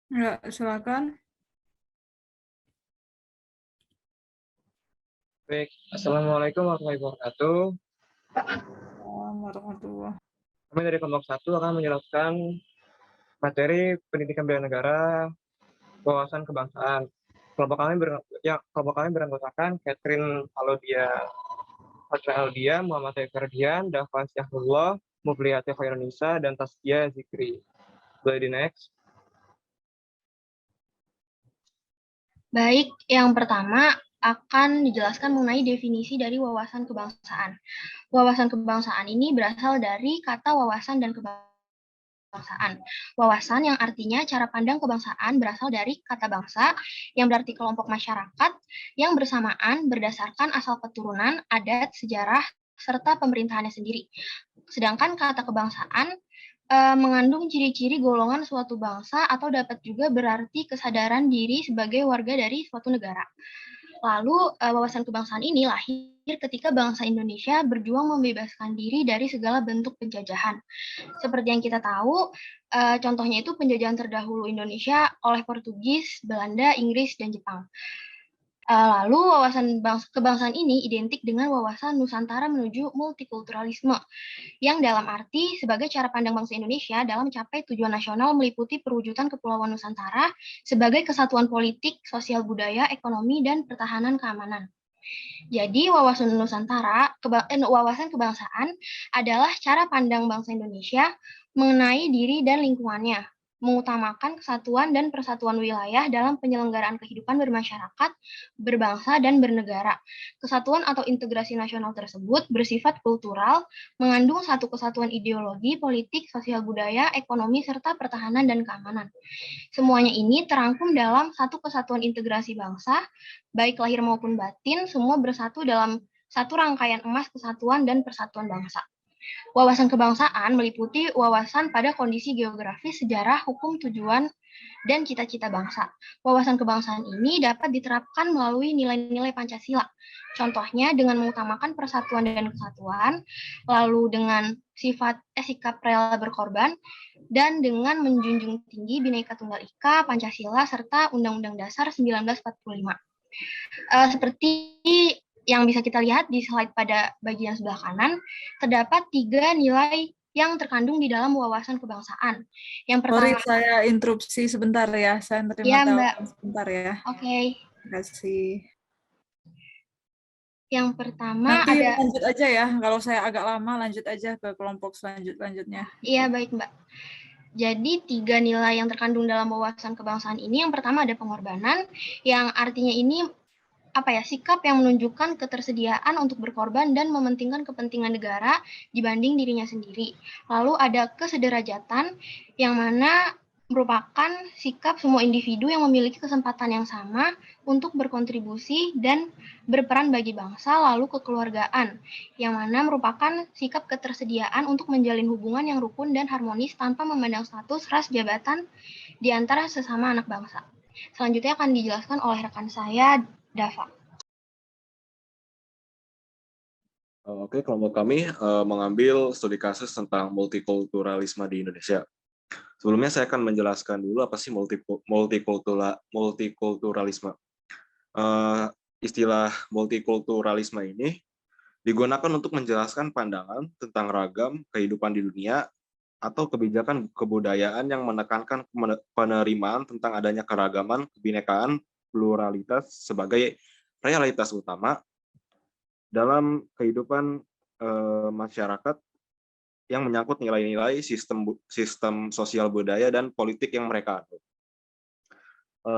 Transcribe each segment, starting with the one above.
Ya, silakan. Baik, Assalamualaikum warahmatullahi wabarakatuh. Warahmatullah. Kami dari kelompok 1 akan menjelaskan materi pendidikan bela negara, wawasan kebangsaan. Kelompok kami beranggotakan Catherine Alodia, Fatra Aldia, Muhammad Taifir Ferdian, Dava Syahrullah, Mufliyati Khairunisa, dan Taskia Zikri. Boleh di next. Baik, yang pertama akan dijelaskan mengenai definisi dari wawasan kebangsaan. Wawasan kebangsaan ini berasal dari kata wawasan dan kebangsaan. Wawasan yang artinya cara pandang kebangsaan berasal dari kata bangsa yang berarti kelompok masyarakat yang bersamaan berdasarkan asal keturunan, adat, sejarah, serta pemerintahannya sendiri. Sedangkan kata kebangsaan mengandung ciri-ciri golongan suatu bangsa atau dapat juga berarti kesadaran diri sebagai warga dari suatu negara. Lalu wawasan kebangsaan ini lahir ketika bangsa Indonesia berjuang membebaskan diri dari segala bentuk penjajahan. Seperti yang kita tahu, contohnya itu penjajahan terdahulu Indonesia oleh Portugis, Belanda, Inggris, dan Jepang. Lalu wawasan kebangsaan ini identik dengan wawasan Nusantara menuju multikulturalisme, yang dalam arti sebagai cara pandang bangsa Indonesia dalam mencapai tujuan nasional meliputi perwujudan Kepulauan Nusantara sebagai kesatuan politik, sosial budaya, ekonomi, dan pertahanan keamanan. Jadi wawasan Nusantara, wawasan kebangsaan adalah cara pandang bangsa Indonesia mengenai diri dan lingkungannya, mengutamakan kesatuan dan persatuan wilayah dalam penyelenggaraan kehidupan bermasyarakat, berbangsa, dan bernegara. Kesatuan atau integrasi nasional tersebut bersifat kultural, mengandung satu kesatuan ideologi, politik, sosial budaya, ekonomi, serta pertahanan dan keamanan. Semuanya ini terangkum dalam satu kesatuan integrasi bangsa, baik lahir maupun batin, semua bersatu dalam satu rangkaian emas kesatuan dan persatuan bangsa. Wawasan kebangsaan meliputi wawasan pada kondisi geografis, sejarah, hukum, tujuan, dan cita-cita bangsa. Wawasan kebangsaan ini dapat diterapkan melalui nilai-nilai Pancasila. Contohnya dengan mengutamakan persatuan dan kesatuan, lalu dengan sikap rela berkorban, dan dengan menjunjung tinggi Bhinneka Tunggal Ika, Pancasila, serta Undang-Undang Dasar 1945. Seperti yang bisa kita lihat di slide pada bagian sebelah kanan, terdapat 3 nilai yang terkandung di dalam wawasan kebangsaan. Yang pertama, Sorry, saya interupsi sebentar ya. Saya menerima ya, Mbak. telepon sebentar ya. Oke. Terima kasih. Yang pertama Nanti ada... lanjut aja ya. Kalau saya agak lama, lanjut aja ke kelompok selanjutnya. Iya, baik, Mbak. Jadi 3 nilai yang terkandung dalam wawasan kebangsaan ini, yang pertama ada pengorbanan, yang artinya ini sikap yang menunjukkan ketersediaan untuk berkorban dan mementingkan kepentingan negara dibanding dirinya sendiri. Lalu ada kesederajatan, yang mana merupakan sikap semua individu yang memiliki kesempatan yang sama untuk berkontribusi dan berperan bagi bangsa. Lalu kekeluargaan, yang mana merupakan sikap ketersediaan untuk menjalin hubungan yang rukun dan harmonis tanpa memandang status, ras, jabatan di antara sesama anak bangsa. Selanjutnya akan dijelaskan oleh rekan saya, Dava. Oke, kelompok kami mengambil studi kasus tentang multikulturalisme di Indonesia. Sebelumnya saya akan menjelaskan dulu apa sih multikulturalisme. Istilah multikulturalisme ini digunakan untuk menjelaskan pandangan tentang ragam kehidupan di dunia atau kebijakan kebudayaan yang menekankan penerimaan tentang adanya keragaman, kebinekaan, pluralitas sebagai realitas utama dalam kehidupan masyarakat yang menyangkut nilai-nilai sistem sosial budaya dan politik yang mereka anut.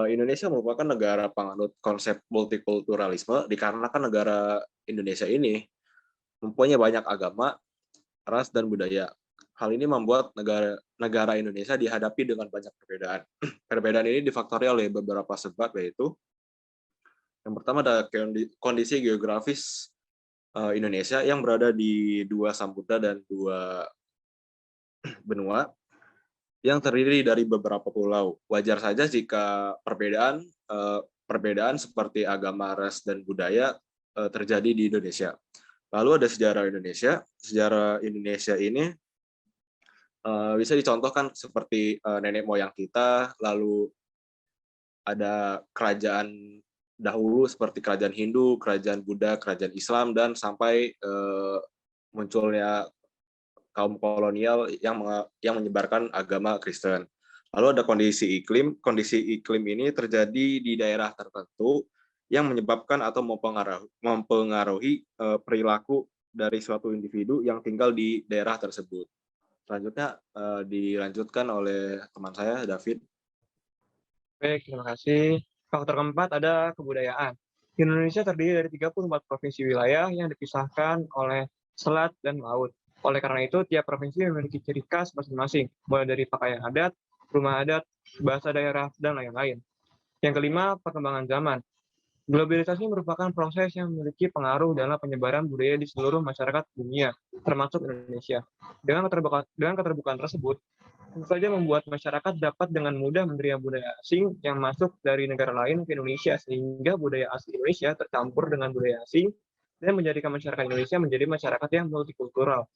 Indonesia merupakan negara penganut konsep multikulturalisme dikarenakan negara Indonesia ini mempunyai banyak agama, ras, dan budaya. Hal ini membuat negara Indonesia dihadapi dengan banyak perbedaan. Perbedaan ini difaktori oleh beberapa sebab, yaitu yang pertama ada kondisi geografis Indonesia yang berada di 2 samudra dan 2 benua yang terdiri dari beberapa pulau. Wajar saja jika perbedaan seperti agama, ras, dan budaya terjadi di Indonesia. Lalu ada sejarah Indonesia. Sejarah Indonesia ini bisa dicontohkan seperti nenek moyang kita, lalu ada kerajaan dahulu seperti kerajaan Hindu, kerajaan Buddha, kerajaan Islam, dan sampai munculnya kaum kolonial yang menyebarkan agama Kristen. Lalu ada kondisi iklim. Kondisi iklim ini terjadi di daerah tertentu yang menyebabkan atau mempengaruhi perilaku dari suatu individu yang tinggal di daerah tersebut. Selanjutnya dilanjutkan oleh teman saya, David. Baik, terima kasih. Faktor keempat ada kebudayaan. Indonesia terdiri dari 34 provinsi wilayah yang dipisahkan oleh selat dan laut. Oleh karena itu, tiap provinsi memiliki ciri khas masing-masing, mulai dari pakaian adat, rumah adat, bahasa daerah, dan lain-lain. Yang kelima, perkembangan zaman. Globalisasi merupakan proses yang memiliki pengaruh dalam penyebaran budaya di seluruh masyarakat dunia, termasuk Indonesia. Dengan keterbukaan tersebut, tentu saja membuat masyarakat dapat dengan mudah menerima budaya asing yang masuk dari negara lain ke Indonesia, sehingga budaya asli Indonesia tercampur dengan budaya asing dan menjadikan masyarakat Indonesia menjadi masyarakat yang multikultural.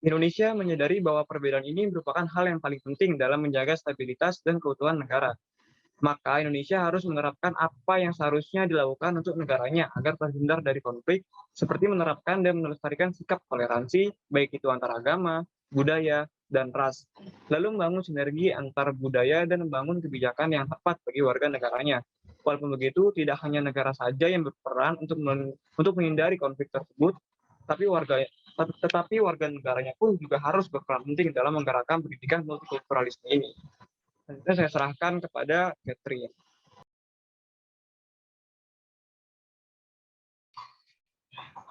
Indonesia menyadari bahwa perbedaan ini merupakan hal yang paling penting dalam menjaga stabilitas dan keutuhan negara. Maka Indonesia harus menerapkan apa yang seharusnya dilakukan untuk negaranya agar terhindar dari konflik, seperti menerapkan dan melestarikan sikap toleransi, baik itu antar agama, budaya, dan ras. Lalu membangun sinergi antar budaya dan membangun kebijakan yang tepat bagi warga negaranya. Walaupun begitu, tidak hanya negara saja yang berperan untuk menghindari konflik tersebut, tetapi warga negaranya pun juga harus berperan penting dalam menggerakkan pendidikan multikulturalisme ini. Selanjutnya saya serahkan kepada Catherine.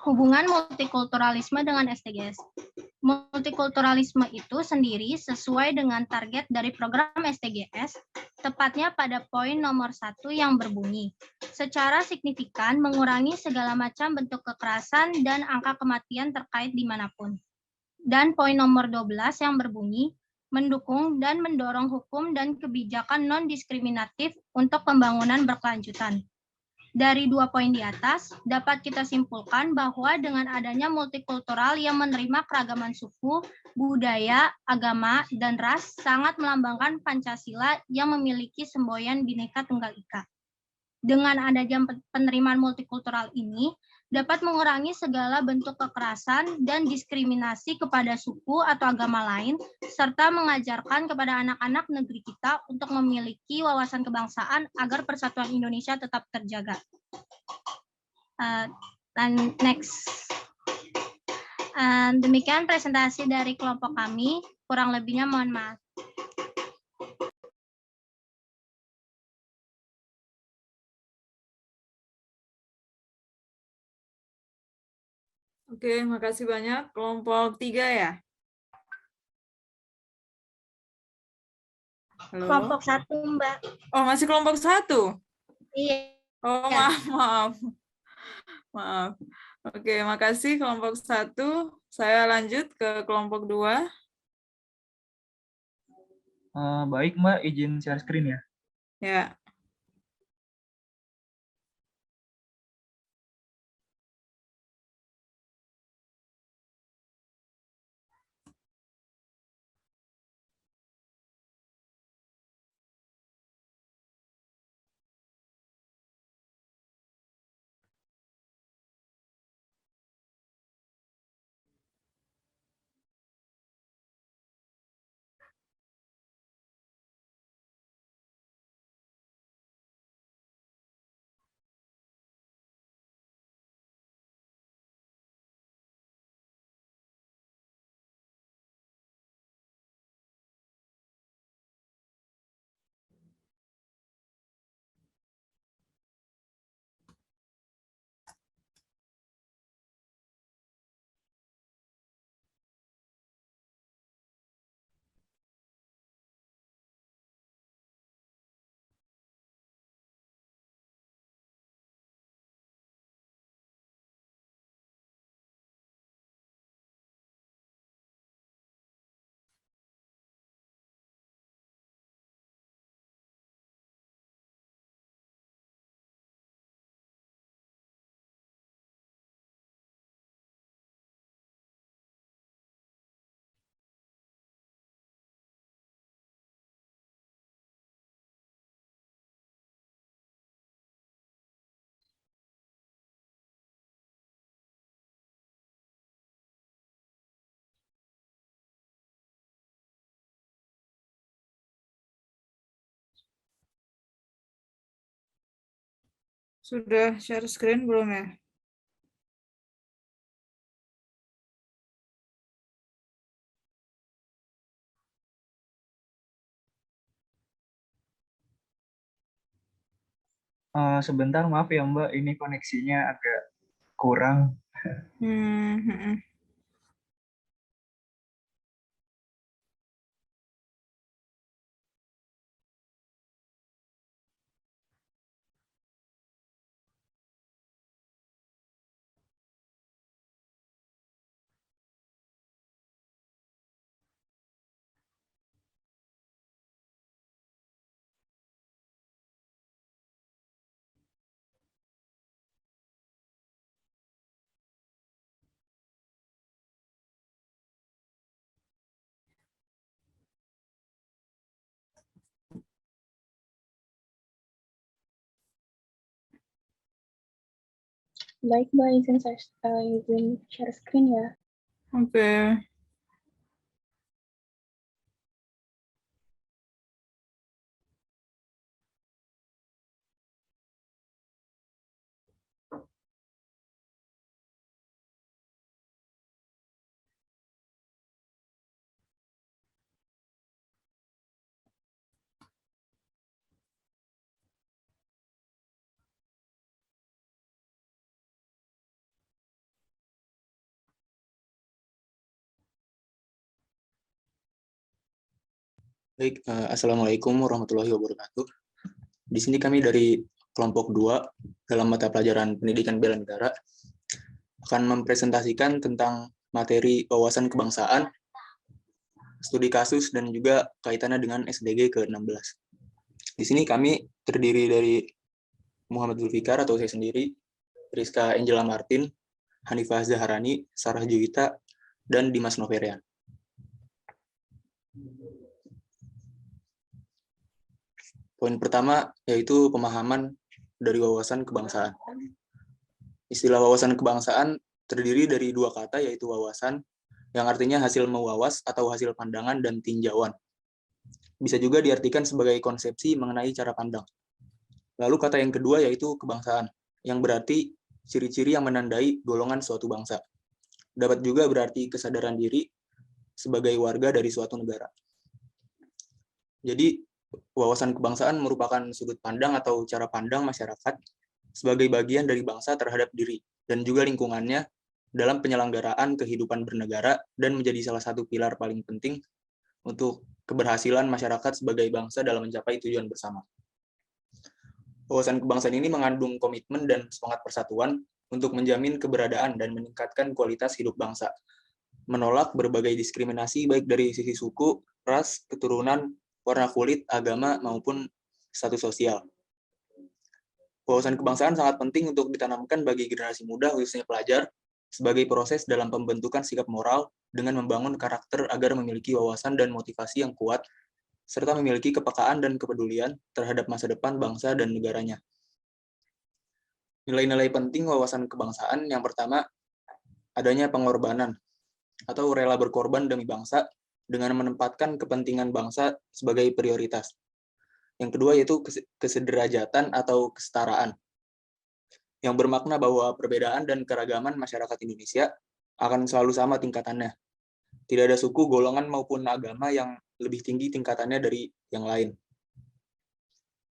Hubungan multikulturalisme dengan SDGs. Multikulturalisme itu sendiri sesuai dengan target dari program SDGs, tepatnya pada poin nomor 1 yang berbunyi, secara signifikan mengurangi segala macam bentuk kekerasan dan angka kematian terkait dimanapun. Dan poin nomor 12 yang berbunyi, mendukung dan mendorong hukum dan kebijakan non-diskriminatif untuk pembangunan berkelanjutan. Dari 2 poin di atas, dapat kita simpulkan bahwa dengan adanya multikultural yang menerima keragaman suku, budaya, agama, dan ras sangat melambangkan Pancasila yang memiliki semboyan Bhinneka Tunggal Ika. Dengan adanya penerimaan multikultural ini, dapat mengurangi segala bentuk kekerasan dan diskriminasi kepada suku atau agama lain, serta mengajarkan kepada anak-anak negeri kita untuk memiliki wawasan kebangsaan agar persatuan Indonesia tetap terjaga. Dan next. Demikian presentasi dari kelompok kami, kurang lebihnya mohon maaf. Oke, makasih banyak. Kelompok 3 ya? Halo? Kelompok 1, Mbak. Oh, masih kelompok 1? Iya. Oh, maaf. Oke, makasih kelompok 1. Saya lanjut ke kelompok 2. Baik, Mbak, izin share screen ya. Ya. Sudah share screen belum ya? Sebentar, maaf ya Mbak, ini koneksinya agak kurang. Hmm. Baik, Mbak, izin share screen ya. Oke. Baik, Assalamualaikum warahmatullahi wabarakatuh. Di sini kami dari kelompok 2 dalam mata pelajaran Pendidikan Bela Negara akan mempresentasikan tentang materi wawasan kebangsaan, studi kasus, dan juga kaitannya dengan SDG ke-16. Di sini kami terdiri dari Muhammad Zulfikar atau saya sendiri, Rizka Angela Martin, Hanifah Zaharani, Sarah Juwita, dan Dimas Noverian. Poin pertama yaitu pemahaman dari wawasan kebangsaan. Istilah wawasan kebangsaan terdiri dari dua kata, yaitu wawasan, yang artinya hasil mewawas atau hasil pandangan dan tinjauan. Bisa juga diartikan sebagai konsepsi mengenai cara pandang. Lalu kata yang kedua yaitu kebangsaan, yang berarti ciri-ciri yang menandai golongan suatu bangsa. Dapat juga berarti kesadaran diri sebagai warga dari suatu negara. Jadi, wawasan kebangsaan merupakan sudut pandang atau cara pandang masyarakat sebagai bagian dari bangsa terhadap diri dan juga lingkungannya dalam penyelenggaraan kehidupan bernegara dan menjadi salah satu pilar paling penting untuk keberhasilan masyarakat sebagai bangsa dalam mencapai tujuan bersama. Wawasan kebangsaan ini mengandung komitmen dan semangat persatuan untuk menjamin keberadaan dan meningkatkan kualitas hidup bangsa, menolak berbagai diskriminasi baik dari sisi suku, ras, keturunan, warna kulit, agama, maupun status sosial. Wawasan kebangsaan sangat penting untuk ditanamkan bagi generasi muda, khususnya pelajar, sebagai proses dalam pembentukan sikap moral dengan membangun karakter agar memiliki wawasan dan motivasi yang kuat, serta memiliki kepekaan dan kepedulian terhadap masa depan bangsa dan negaranya. Nilai-nilai penting wawasan kebangsaan yang pertama, adanya pengorbanan atau rela berkorban demi bangsa dengan menempatkan kepentingan bangsa sebagai prioritas. Yang kedua yaitu kesederajatan atau kesetaraan, yang bermakna bahwa perbedaan dan keragaman masyarakat Indonesia akan selalu sama tingkatannya. Tidak ada suku, golongan, maupun agama yang lebih tinggi tingkatannya dari yang lain.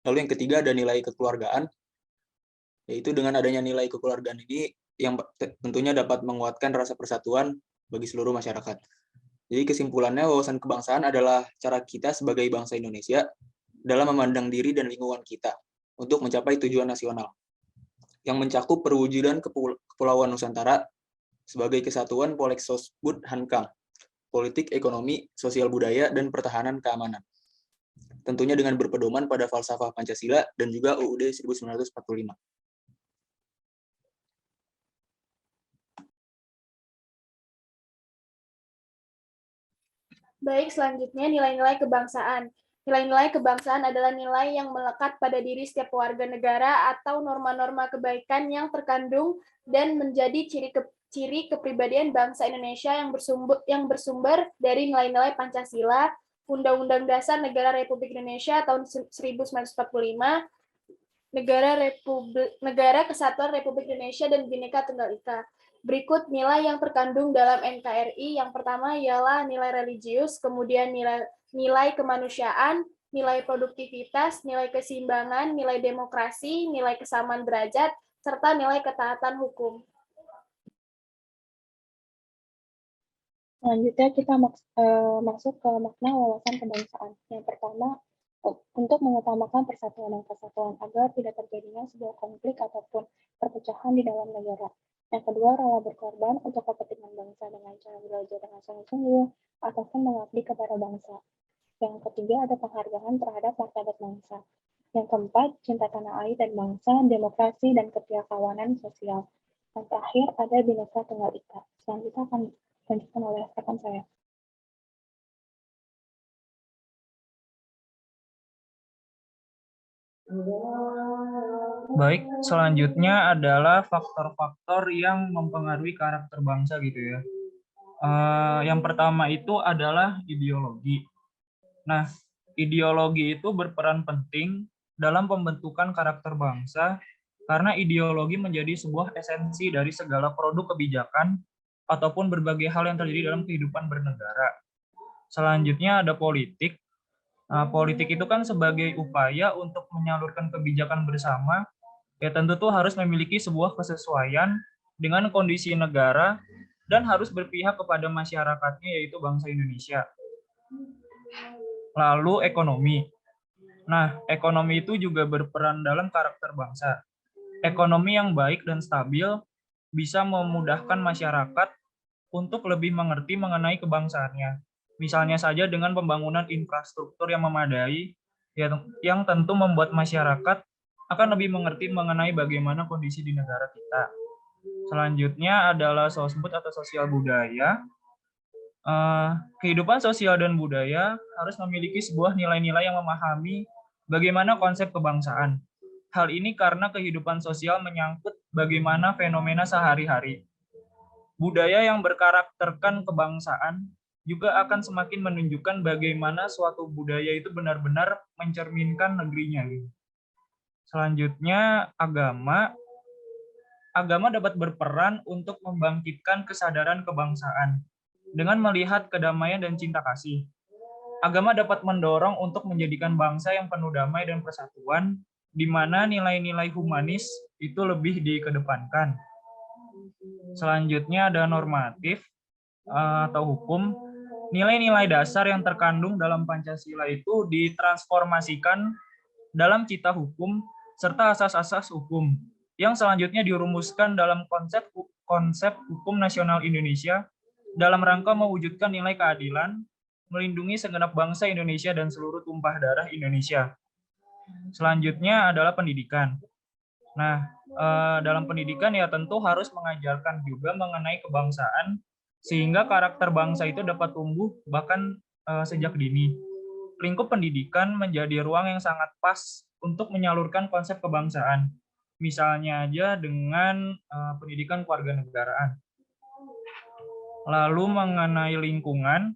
Lalu yang ketiga ada nilai kekeluargaan, yaitu dengan adanya nilai kekeluargaan ini yang tentunya dapat menguatkan rasa persatuan bagi seluruh masyarakat. Jadi kesimpulannya, wawasan kebangsaan adalah cara kita sebagai bangsa Indonesia dalam memandang diri dan lingkungan kita untuk mencapai tujuan nasional yang mencakup perwujudan Kepulauan Nusantara sebagai kesatuan Polexosbud Hankam, politik, ekonomi, sosial budaya, dan pertahanan keamanan. Tentunya dengan berpedoman pada falsafah Pancasila dan juga UUD 1945. Baik, selanjutnya nilai-nilai kebangsaan. Nilai-nilai kebangsaan adalah nilai yang melekat pada diri setiap warga negara atau norma-norma kebaikan yang terkandung dan menjadi ciri kepribadian bangsa Indonesia yang bersumber dari nilai-nilai Pancasila, Undang-Undang Dasar Negara Republik Indonesia tahun 1945, Negara Kesatuan Republik Indonesia dan Bhinneka Tunggal Ika. Berikut nilai yang terkandung dalam NKRI. Yang pertama ialah nilai religius, kemudian nilai kemanusiaan, nilai produktivitas, nilai keseimbangan, nilai demokrasi, nilai kesamaan derajat, serta nilai ketaatan hukum. Selanjutnya kita masuk ke makna wawasan kebangsaan. Yang pertama, untuk mengutamakan persatuan dan kesatuan agar tidak terjadinya sebuah konflik ataupun perpecahan di dalam negara. Yang kedua, rela berkorban untuk kepentingan bangsa dengan cara belajar dengan sungguh-sungguh ataupun mengabdi kepada bangsa. Yang ketiga, ada penghargaan terhadap martabat bangsa. Yang keempat, cinta tanah air dan bangsa, demokrasi, dan kebiakawanan sosial. Yang terakhir, ada Bhinneka Tunggal Ika. Selanjutnya akan dilanjutkan oleh rekan saya. Baik, selanjutnya adalah faktor-faktor yang mempengaruhi karakter bangsa gitu ya. Yang pertama itu adalah ideologi. Nah, ideologi itu berperan penting dalam pembentukan karakter bangsa karena ideologi menjadi sebuah esensi dari segala produk kebijakan ataupun berbagai hal yang terjadi dalam kehidupan bernegara. Selanjutnya ada politik. Nah, politik itu kan sebagai upaya untuk menyalurkan kebijakan bersama, ya tentu tuh harus memiliki sebuah kesesuaian dengan kondisi negara dan harus berpihak kepada masyarakatnya yaitu bangsa Indonesia. Lalu ekonomi. Nah, ekonomi itu juga berperan dalam karakter bangsa. Ekonomi yang baik dan stabil bisa memudahkan masyarakat untuk lebih mengerti mengenai kebangsaannya. Misalnya saja dengan pembangunan infrastruktur yang memadai, yang tentu membuat masyarakat akan lebih mengerti mengenai bagaimana kondisi di negara kita. Selanjutnya adalah sosbud atau sosial budaya. Kehidupan sosial dan budaya harus memiliki sebuah nilai-nilai yang memahami bagaimana konsep kebangsaan. Hal ini karena kehidupan sosial menyangkut bagaimana fenomena sehari-hari. Budaya yang berkarakterkan kebangsaan juga akan semakin menunjukkan bagaimana suatu budaya itu benar-benar mencerminkan negerinya. Selanjutnya, agama. Agama dapat berperan untuk membangkitkan kesadaran kebangsaan dengan melihat kedamaian dan cinta kasih. Agama dapat mendorong untuk menjadikan bangsa yang penuh damai dan persatuan, di mana nilai-nilai humanis itu lebih dikedepankan. Selanjutnya ada normatif atau hukum. Nilai-nilai dasar yang terkandung dalam Pancasila itu ditransformasikan dalam cita hukum serta asas-asas hukum yang selanjutnya dirumuskan dalam konsep hukum nasional Indonesia dalam rangka mewujudkan nilai keadilan, melindungi segenap bangsa Indonesia dan seluruh tumpah darah Indonesia. Selanjutnya adalah pendidikan. Nah, dalam pendidikan ya tentu harus mengajarkan juga mengenai kebangsaan sehingga karakter bangsa itu dapat tumbuh bahkan sejak dini. Lingkup pendidikan menjadi ruang yang sangat pas untuk menyalurkan konsep kebangsaan. Misalnya aja dengan pendidikan kewarganegaraan. Lalu mengenai lingkungan,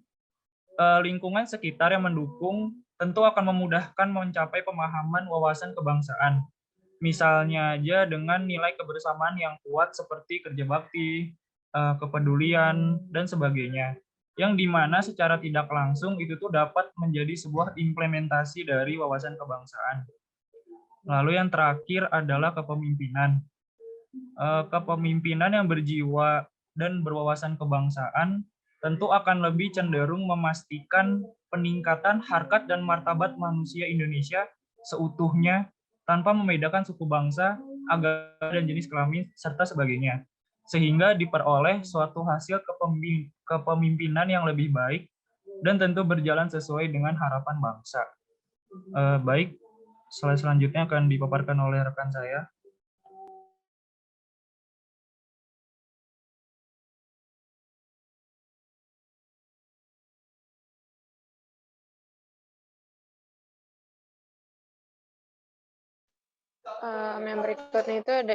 lingkungan sekitar yang mendukung tentu akan memudahkan mencapai pemahaman wawasan kebangsaan. Misalnya aja dengan nilai kebersamaan yang kuat seperti kerja bakti, kepedulian, dan sebagainya. Yang dimana secara tidak langsung itu tuh dapat menjadi sebuah implementasi dari wawasan kebangsaan. Lalu yang terakhir adalah kepemimpinan. Kepemimpinan yang berjiwa dan berwawasan kebangsaan tentu akan lebih cenderung memastikan peningkatan harkat dan martabat manusia Indonesia seutuhnya tanpa membedakan suku bangsa, agama, dan jenis kelamin, serta sebagainya. Sehingga diperoleh suatu hasil kepemimpinan yang lebih baik dan tentu berjalan sesuai dengan harapan bangsa. Baik, slide selanjutnya akan dipaparkan oleh rekan saya. Yang berikutnya itu ada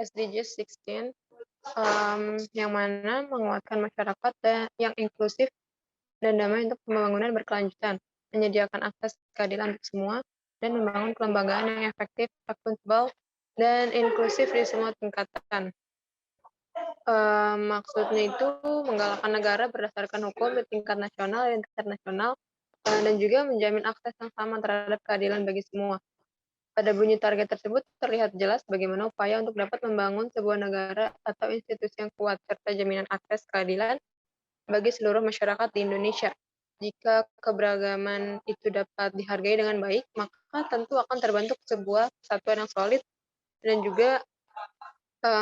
SDGs 16 yang mana menguatkan masyarakat yang inklusif dan damai untuk pembangunan berkelanjutan, menyediakan akses keadilan untuk semua, dan membangun kelembagaan yang efektif, akuntabel, dan inklusif di semua tingkatan. Maksudnya itu menggalakkan negara berdasarkan hukum di tingkat nasional dan internasional, dan juga menjamin akses yang sama terhadap keadilan bagi semua. Pada bunyi target tersebut terlihat jelas bagaimana upaya untuk dapat membangun sebuah negara atau institusi yang kuat, serta jaminan akses keadilan bagi seluruh masyarakat di Indonesia. Jika keberagaman itu dapat dihargai dengan baik, maka tentu akan terbentuk sebuah kesatuan yang solid, dan juga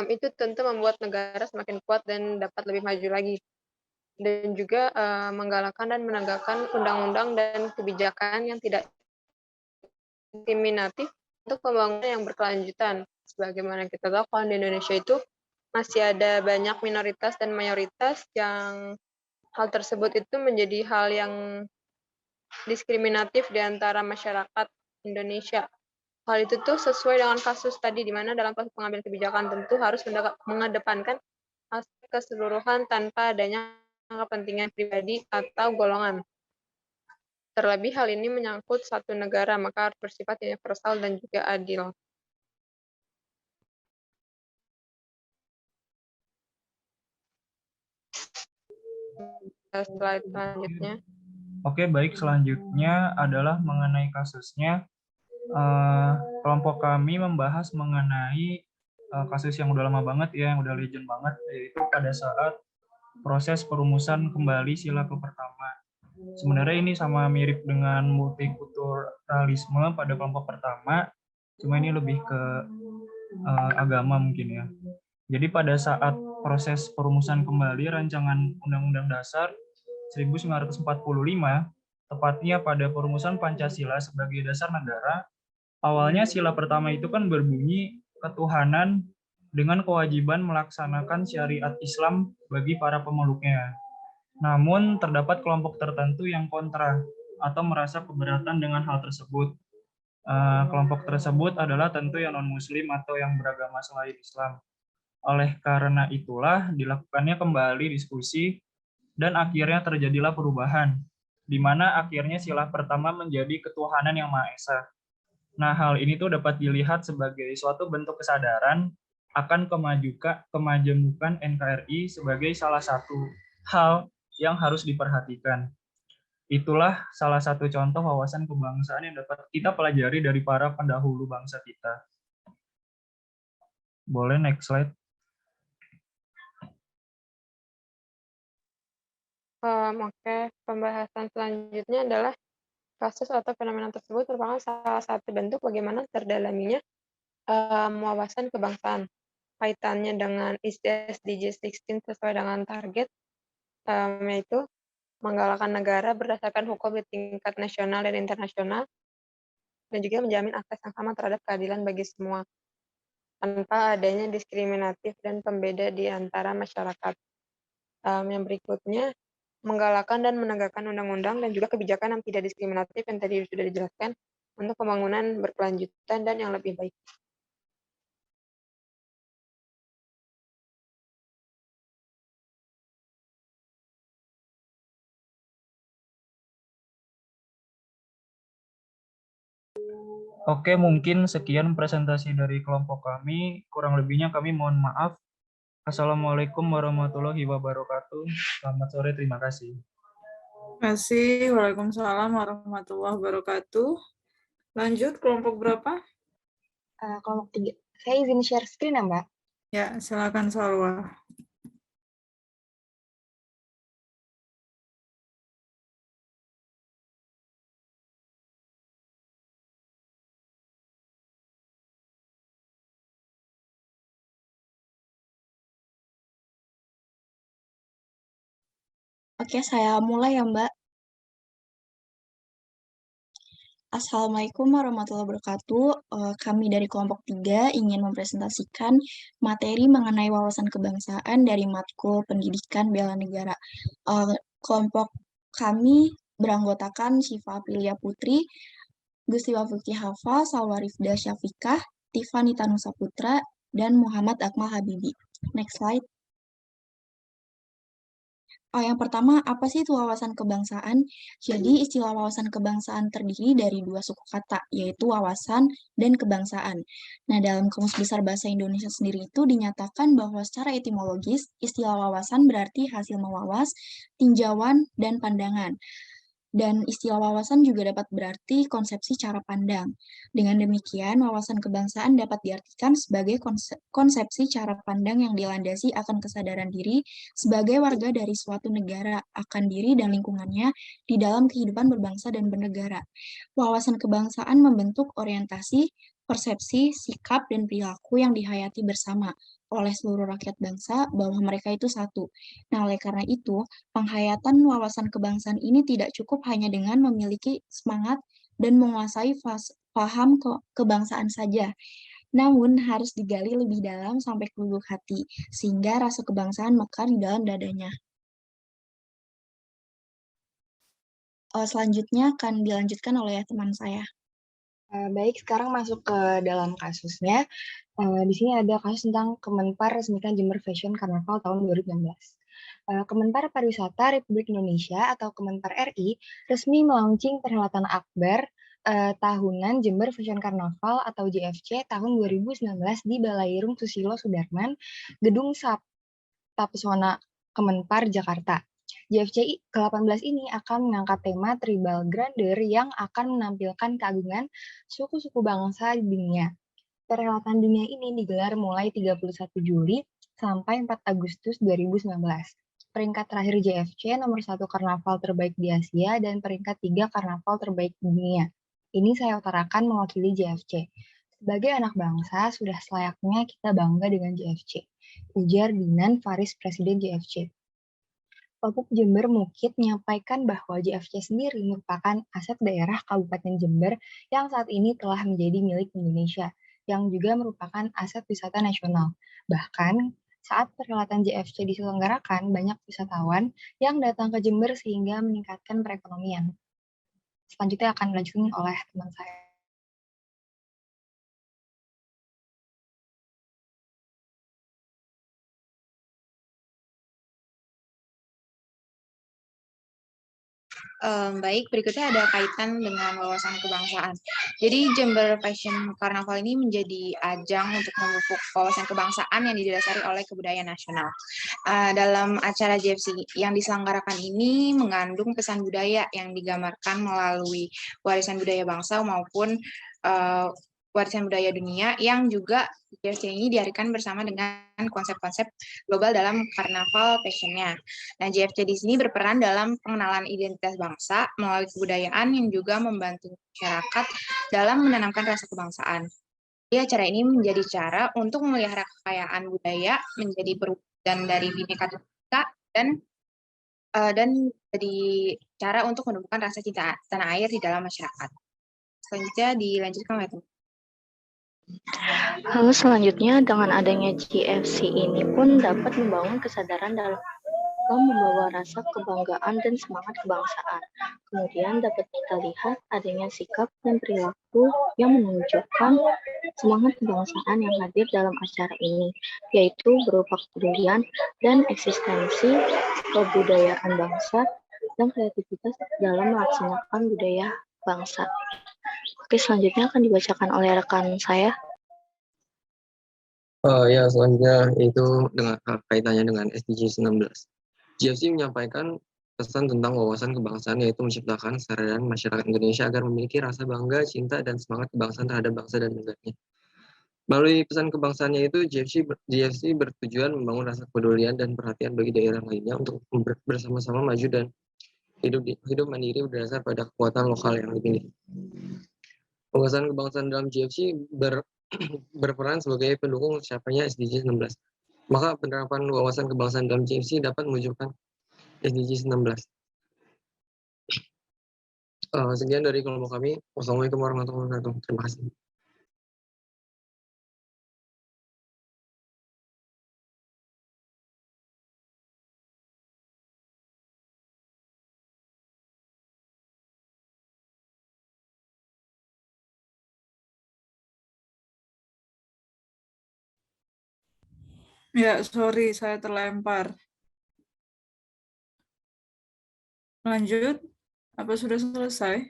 itu tentu membuat negara semakin kuat dan dapat lebih maju lagi. Dan juga menggalakkan dan menegakkan undang-undang dan kebijakan yang tidak diskriminatif untuk pembangunan yang berkelanjutan. Sebagaimana kita tahu, kalau di Indonesia itu masih ada banyak minoritas dan mayoritas yang hal tersebut itu menjadi hal yang diskriminatif di antara masyarakat Indonesia. Hal itu tuh sesuai dengan kasus tadi, di mana dalam proses pengambilan kebijakan tentu harus mengedepankan aspek keseluruhan tanpa adanya kepentingan pribadi atau golongan. Terlebih hal ini menyangkut satu negara, maka harus bersifat universal dan juga adil. Slide selanjutnya. Oke, baik. Selanjutnya adalah mengenai kasusnya. Kelompok kami membahas mengenai kasus yang udah lama banget ya, yang udah legend banget, yaitu pada saat proses perumusan kembali sila ke-pertama. Sebenarnya ini sama mirip dengan multikulturalisme pada kelompok pertama, cuma ini lebih ke agama mungkin ya. Jadi pada saat proses perumusan kembali rancangan Undang-Undang Dasar 1945, tepatnya pada perumusan Pancasila sebagai dasar negara, awalnya sila pertama itu kan berbunyi ketuhanan dengan kewajiban melaksanakan syariat Islam bagi para pemeluknya. Namun, terdapat kelompok tertentu yang kontra atau merasa keberatan dengan hal tersebut. Kelompok tersebut adalah tentu yang non-Muslim atau yang beragama selain Islam. Oleh karena itulah, dilakukannya kembali diskusi dan akhirnya terjadilah perubahan, di mana akhirnya sila pertama menjadi ketuhanan yang Maha Esa. Nah, hal ini tuh dapat dilihat sebagai suatu bentuk kesadaran akan kemajemukan NKRI sebagai salah satu hal yang harus diperhatikan. Itulah salah satu contoh wawasan kebangsaan yang dapat kita pelajari dari para pendahulu bangsa kita. Boleh next slide. Oke, pembahasan selanjutnya adalah kasus atau fenomena tersebut merupakan salah satu bentuk bagaimana terdalaminya wawasan kebangsaan. Kaitannya dengan SDGs 16 sesuai dengan target, yaitu menggalakkan negara berdasarkan hukum di tingkat nasional dan internasional, dan juga menjamin akses yang sama terhadap keadilan bagi semua, tanpa adanya diskriminatif dan pembeda di antara masyarakat. Yang berikutnya, menggalakkan dan menegakkan undang-undang dan juga kebijakan yang tidak diskriminatif yang tadi sudah dijelaskan untuk pembangunan berkelanjutan dan yang lebih baik. Oke, mungkin sekian presentasi dari kelompok kami. Kurang lebihnya kami mohon maaf. Assalamualaikum warahmatullahi wabarakatuh. Selamat sore, terima kasih. Terima kasih. Waalaikumsalam warahmatullahi wabarakatuh. Lanjut, kelompok berapa? Kelompok 3. Saya izin share screen ya, Mbak? Ya, silakan Salwa. Oke, saya mulai ya, Mbak. Assalamualaikum warahmatullahi wabarakatuh. Kami dari kelompok 3 ingin mempresentasikan materi mengenai wawasan kebangsaan dari matkul pendidikan bela negara. Kelompok kami beranggotakan Syifa Aprilia Putri, Gusti Wafuki Hafa, Salwa Rifda Syafikah, Tiffany Tanusa Putra, dan Muhammad Akmal Habibi. Next slide. Yang pertama, apa sih itu wawasan kebangsaan? Jadi, istilah wawasan kebangsaan terdiri dari dua suku kata, yaitu wawasan dan kebangsaan. Nah, dalam Kamus Besar Bahasa Indonesia sendiri itu dinyatakan bahwa secara etimologis, istilah wawasan berarti hasil mewawas, tinjauan, dan pandangan. Dan istilah wawasan juga dapat berarti konsepsi cara pandang. Dengan demikian, wawasan kebangsaan dapat diartikan sebagai konsepsi cara pandang yang dilandasi akan kesadaran diri sebagai warga dari suatu negara akan diri dan lingkungannya di dalam kehidupan berbangsa dan bernegara. Wawasan kebangsaan membentuk orientasi, persepsi, sikap, dan perilaku yang dihayati bersama oleh seluruh rakyat bangsa bahwa mereka itu satu. Nah, oleh karena itu, penghayatan wawasan kebangsaan ini tidak cukup hanya dengan memiliki semangat dan menguasai paham kebangsaan saja, namun harus digali lebih dalam sampai ke lubuk hati, sehingga rasa kebangsaan mekar di dalam dadanya. Selanjutnya akan dilanjutkan oleh teman saya. Baik, sekarang masuk ke dalam kasusnya. Di sini ada kasus tentang Kemenpar resmikan Jember Fashion Carnaval tahun 2019. Kemenpar Pariwisata Republik Indonesia atau Kemenpar RI resmi melaunching perhelatan akbar tahunan Jember Fashion Carnaval atau JFC tahun 2019 di Balairung Susilo Sudarman, Gedung Sabta Pesona Kemenpar Jakarta. JFC ke-18 ini akan mengangkat tema Tribal Grandeur yang akan menampilkan keagungan suku-suku bangsa di dunia. Perhelatan dunia ini digelar mulai 31 Juli sampai 4 Agustus 2019. Peringkat terakhir JFC nomor 1 karnaval terbaik di Asia dan peringkat 3 karnaval terbaik di dunia. Ini saya utarakan mewakili JFC. Sebagai anak bangsa, sudah selayaknya kita bangga dengan JFC. Ujar Dinan Faris, Presiden JFC. Wabub Jember Mukit menyampaikan bahwa JFC sendiri merupakan aset daerah Kabupaten Jember yang saat ini telah menjadi milik Indonesia, yang juga merupakan aset wisata nasional. Bahkan, saat perhelatan JFC diselenggarakan, banyak wisatawan yang datang ke Jember sehingga meningkatkan perekonomian. Selanjutnya akan dilanjutkan oleh teman saya. Baik, berikutnya ada kaitan dengan wawasan kebangsaan. Jadi Jember Fashion Carnaval ini menjadi ajang untuk memupuk wawasan kebangsaan yang didasari oleh kebudayaan nasional. Dalam acara JFC yang diselenggarakan ini mengandung pesan budaya yang digambarkan melalui warisan budaya bangsa maupun warisan budaya dunia yang juga JFC ini dihadirkan bersama dengan konsep-konsep global dalam karnaval fashion-nya. Nah, JFC di sini berperan dalam pengenalan identitas bangsa melalui kebudayaan yang juga membantu masyarakat dalam menanamkan rasa kebangsaan. Jadi, acara ini menjadi cara untuk memelihara kekayaan budaya menjadi perwujudan dari Bhinneka Tunggal Ika dan jadi cara untuk menumbuhkan rasa cinta tanah air di dalam masyarakat. Selanjutnya dilanjutkan oleh teman. Lalu selanjutnya dengan adanya JFC ini pun dapat membangun kesadaran dalam membawa rasa kebanggaan dan semangat kebangsaan. Kemudian dapat kita lihat adanya sikap dan perilaku yang menunjukkan semangat kebangsaan yang hadir dalam acara ini, yaitu berupa kepedulian dan eksistensi kebudayaan bangsa dan kreativitas dalam melaksanakan budaya bangsa. Oke, selanjutnya akan dibacakan oleh rekan saya. Ya, selanjutnya itu dengan kaitannya dengan SDGs 16. JFC menyampaikan pesan tentang wawasan kebangsaan, yaitu menciptakan kesadaran masyarakat Indonesia agar memiliki rasa bangga, cinta, dan semangat kebangsaan terhadap bangsa dan negaranya. Melalui pesan kebangsaannya itu, JFC bertujuan membangun rasa kepedulian dan perhatian bagi daerah lainnya untuk bersama-sama maju dan hidup mandiri berdasar pada kekuatan lokal yang dimiliki. Wawasan kebangsaan dalam JFC berperan sebagai pendukung tercapainya SDGs 16. Maka penerapan wawasan kebangsaan dalam JFC dapat mewujudkan SDGs 16. Sekian dari kelompok kami. Wassalamualaikum warahmatullahi wabarakatuh. Terima kasih. Ya, sorry, saya terlempar. Lanjut. Apa sudah selesai?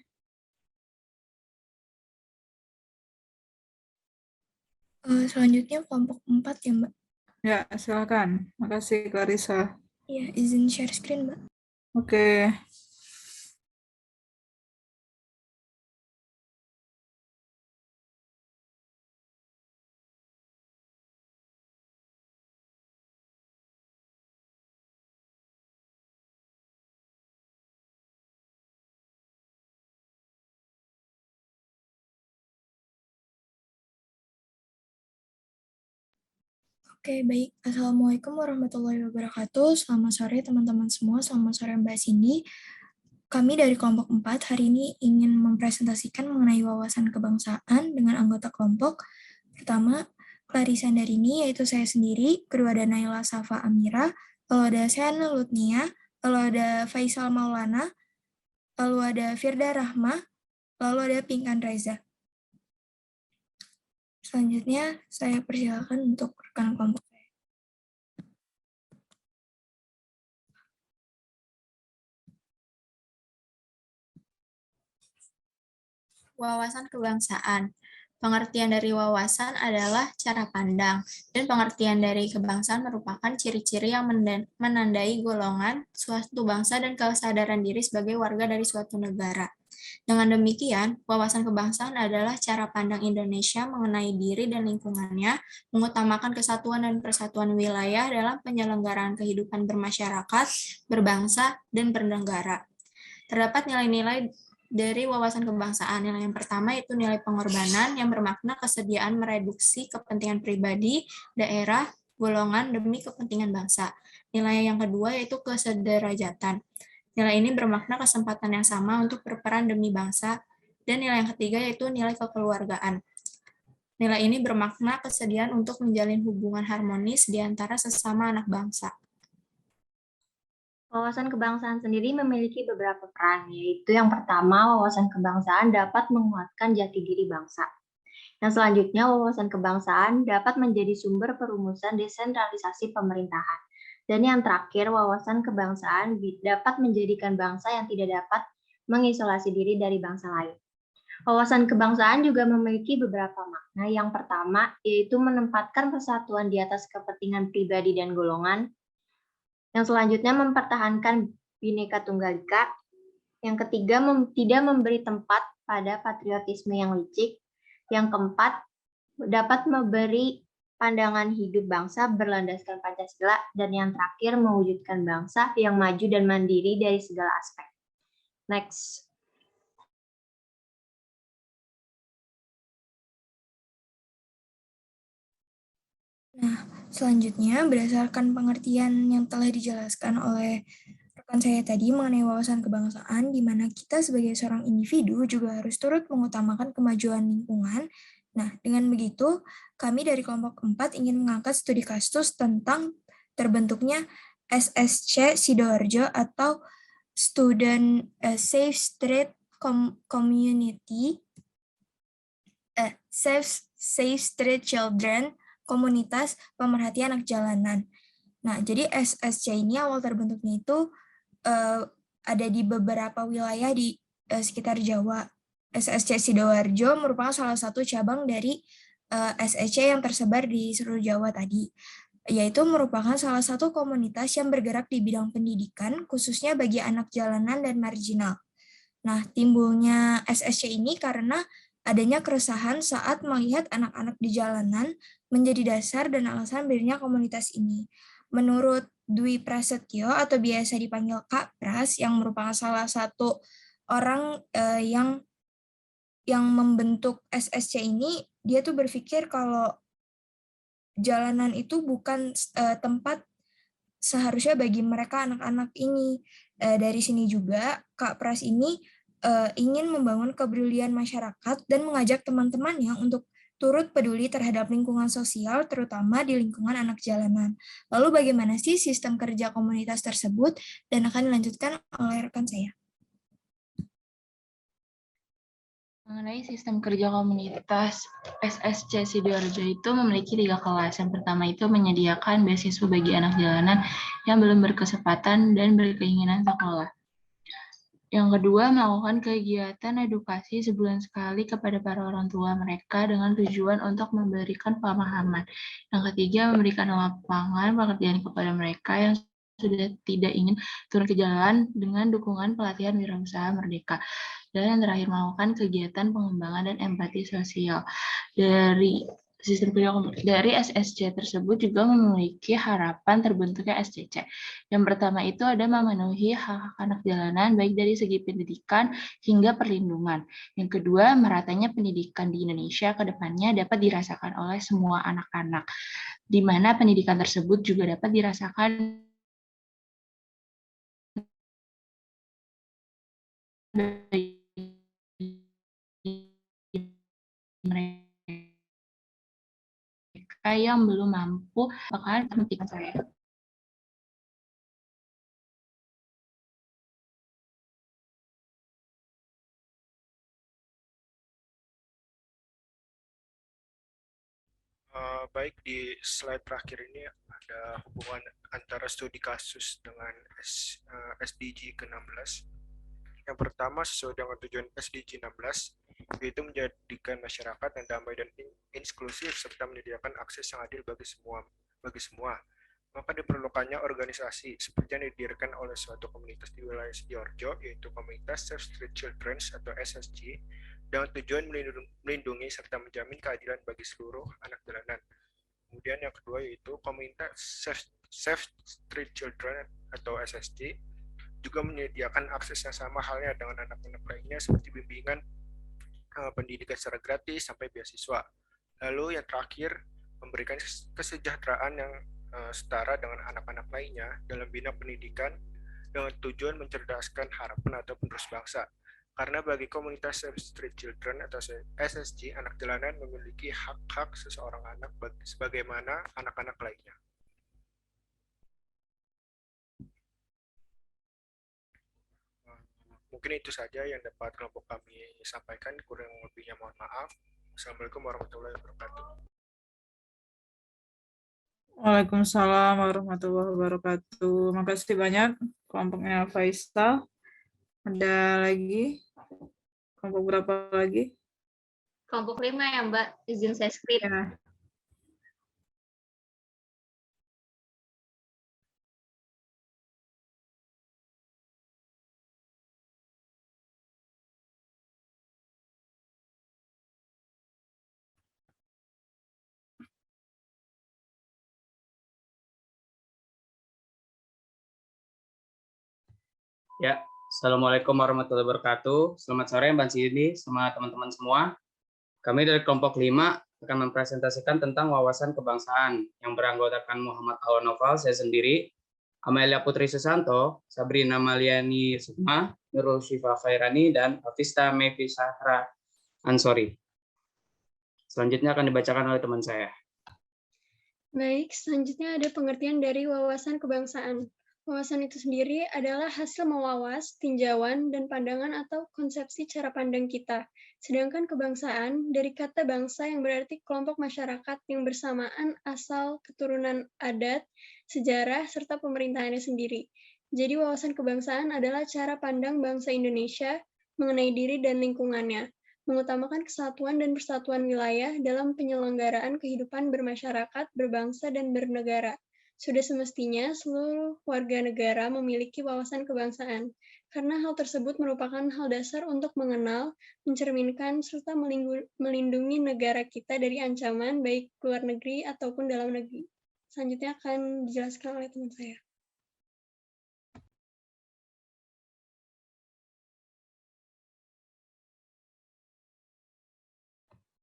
Selanjutnya kelompok 4 ya, Mbak. Ya, silakan. Makasih, Clarissa. Iya, izin share screen, Mbak. Oke. Oke, baik. Assalamualaikum warahmatullahi wabarakatuh. Selamat sore teman-teman semua. Selamat sore Mbak Cindy. Kami dari kelompok 4 hari ini ingin mempresentasikan mengenai wawasan kebangsaan dengan anggota kelompok. Pertama, Clarissa Andarini, yaitu saya sendiri. Kedua ada Naila Safa Amira. Lalu ada Seana Lutnia. Lalu ada Faisal Maulana. Lalu ada Firda Rahma. Lalu ada Pinkan Reza. Selanjutnya, saya persilakan untuk rekan kelompok saya. Wawasan kebangsaan. Pengertian dari wawasan adalah cara pandang, dan pengertian dari kebangsaan merupakan ciri-ciri yang menandai golongan, suatu bangsa, dan kesadaran diri sebagai warga dari suatu negara. Dengan demikian, wawasan kebangsaan adalah cara pandang Indonesia mengenai diri dan lingkungannya, mengutamakan kesatuan dan persatuan wilayah dalam penyelenggaraan kehidupan bermasyarakat, berbangsa, dan bernegara. Terdapat nilai-nilai dari wawasan kebangsaan. Nilai yang pertama itu nilai pengorbanan yang bermakna kesediaan mereduksi kepentingan pribadi, daerah, golongan demi kepentingan bangsa. Nilai yang kedua yaitu kesederajatan. Nilai ini bermakna kesempatan yang sama untuk berperan demi bangsa. Dan nilai yang ketiga yaitu nilai kekeluargaan. Nilai ini bermakna kesediaan untuk menjalin hubungan harmonis di antara sesama anak bangsa. Wawasan kebangsaan sendiri memiliki beberapa peran, yaitu yang pertama, wawasan kebangsaan dapat menguatkan jati diri bangsa. Yang selanjutnya, wawasan kebangsaan dapat menjadi sumber perumusan desentralisasi pemerintahan. Dan yang terakhir, wawasan kebangsaan dapat menjadikan bangsa yang tidak dapat mengisolasi diri dari bangsa lain. Wawasan kebangsaan juga memiliki beberapa makna. Yang pertama, yaitu menempatkan persatuan di atas kepentingan pribadi dan golongan. Yang selanjutnya mempertahankan Bhinneka Tunggal Ika. Yang ketiga tidak memberi tempat pada patriotisme yang licik. Yang keempat dapat memberi pandangan hidup bangsa berlandaskan Pancasila. Dan yang terakhir mewujudkan bangsa yang maju dan mandiri dari segala aspek. Next. Nah, selanjutnya berdasarkan pengertian yang telah dijelaskan oleh rekan saya tadi mengenai wawasan kebangsaan, di mana kita sebagai seorang individu juga harus turut mengutamakan kemajuan lingkungan. Nah, dengan begitu, kami dari kelompok 4 ingin mengangkat studi kasus tentang terbentuknya SSC Sidoarjo atau Student Safe Street Community, Safe Street Children, komunitas pemerhati anak jalanan. Nah, jadi SSC ini awal terbentuknya itu ada di beberapa wilayah di sekitar Jawa. SSC Sidoarjo merupakan salah satu cabang dari SSC yang tersebar di seluruh Jawa tadi, yaitu merupakan salah satu komunitas yang bergerak di bidang pendidikan, khususnya bagi anak jalanan dan marginal. Nah, timbulnya SSC ini karena adanya keresahan saat melihat anak-anak di jalanan menjadi dasar dan alasan berdirinya komunitas ini. Menurut Dwi Prasetyo atau biasa dipanggil Kak Pras, yang merupakan salah satu orang yang membentuk SSC ini, dia tuh berpikir kalau jalanan itu bukan tempat seharusnya bagi mereka anak-anak ini. Dari sini juga Kak Pras ini ingin membangun kepedulian masyarakat dan mengajak teman-temannya untuk turut peduli terhadap lingkungan sosial, terutama di lingkungan anak jalanan. Lalu bagaimana sih sistem kerja komunitas tersebut? Dan akan dilanjutkan oleh rekan saya. Mengenai sistem kerja komunitas, SSC Sidoarjo itu memiliki 3 kelas. Yang pertama itu menyediakan beasiswa bagi anak jalanan yang belum berkesempatan dan berkeinginan sekolah. Yang kedua, melakukan kegiatan edukasi sebulan sekali kepada para orang tua mereka dengan tujuan untuk memberikan pemahaman. Yang ketiga, memberikan lapangan pekerjaan kepada mereka yang sudah tidak ingin turun ke jalan dengan dukungan pelatihan wirausaha merdeka. Dan yang terakhir, melakukan kegiatan pengembangan dan empati sosial. Dari sistem kerja dari SSC tersebut juga memiliki harapan terbentuknya SCC. Yang pertama itu ada memenuhi hak anak jalanan baik dari segi pendidikan hingga perlindungan. Yang kedua, meratanya pendidikan di Indonesia ke depannya dapat dirasakan oleh semua anak-anak, di mana pendidikan tersebut juga dapat dirasakan mereka yang belum mampu akan pendidikan saya. Baik, di slide terakhir ini ada hubungan antara studi kasus dengan SDG ke-16. Yang pertama, sesuai dengan tujuan SDG 16, yaitu menjadikan masyarakat yang damai dan inklusif serta menyediakan akses yang adil bagi semua. Maka diperlukannya organisasi seperti yang didirikan oleh suatu komunitas di wilayah Sidoarjo, yaitu komunitas Save Street Children atau SSG, dengan tujuan melindungi serta menjamin keadilan bagi seluruh anak jalanan. Kemudian yang kedua yaitu komunitas Save Street Children atau SSG juga menyediakan akses yang sama halnya dengan anak-anak lainnya seperti bimbingan pendidikan secara gratis sampai beasiswa. Lalu yang terakhir, memberikan kesejahteraan yang setara dengan anak-anak lainnya dalam bidang pendidikan dengan tujuan mencerdaskan harapan atau penerus bangsa. Karena bagi komunitas Save Street Children atau SSG, anak jalanan memiliki hak-hak seseorang anak sebagaimana anak-anak lainnya. Mungkin itu saja yang dapat kelompok kami sampaikan, kurang lebihnya mohon maaf. Assalamualaikum warahmatullahi wabarakatuh. Waalaikumsalam warahmatullahi wabarakatuh. Makasih banyak kelompoknya Faisal. Ada lagi? Kelompok berapa lagi? Kelompok 5 ya Mbak, izin saya screen. Ya. Ya, Assalamualaikum warahmatullahi wabarakatuh. Selamat sore Mbak Sini, sama teman-teman semua. Kami dari kelompok 5 akan mempresentasikan tentang wawasan kebangsaan yang beranggotakan Muhammad Awan-Noval, saya sendiri, Amelia Putri Susanto, Sabrina Maliani Sukma, Nurul Syifa Khairani, dan Hafista Mevi Sahra Ansori. Selanjutnya akan dibacakan oleh teman saya. Baik, selanjutnya ada pengertian dari wawasan kebangsaan. Wawasan itu sendiri adalah hasil mewawas, tinjauan, dan pandangan atau konsepsi cara pandang kita. Sedangkan kebangsaan dari kata bangsa yang berarti kelompok masyarakat yang bersamaan asal keturunan adat, sejarah, serta pemerintahannya sendiri. Jadi wawasan kebangsaan adalah cara pandang bangsa Indonesia mengenai diri dan lingkungannya, mengutamakan kesatuan dan persatuan wilayah dalam penyelenggaraan kehidupan bermasyarakat, berbangsa, dan bernegara. Sudah semestinya seluruh warga negara memiliki wawasan kebangsaan, karena hal tersebut merupakan hal dasar untuk mengenal, mencerminkan, serta melindungi negara kita dari ancaman baik luar negeri ataupun dalam negeri. Selanjutnya akan dijelaskan oleh teman saya.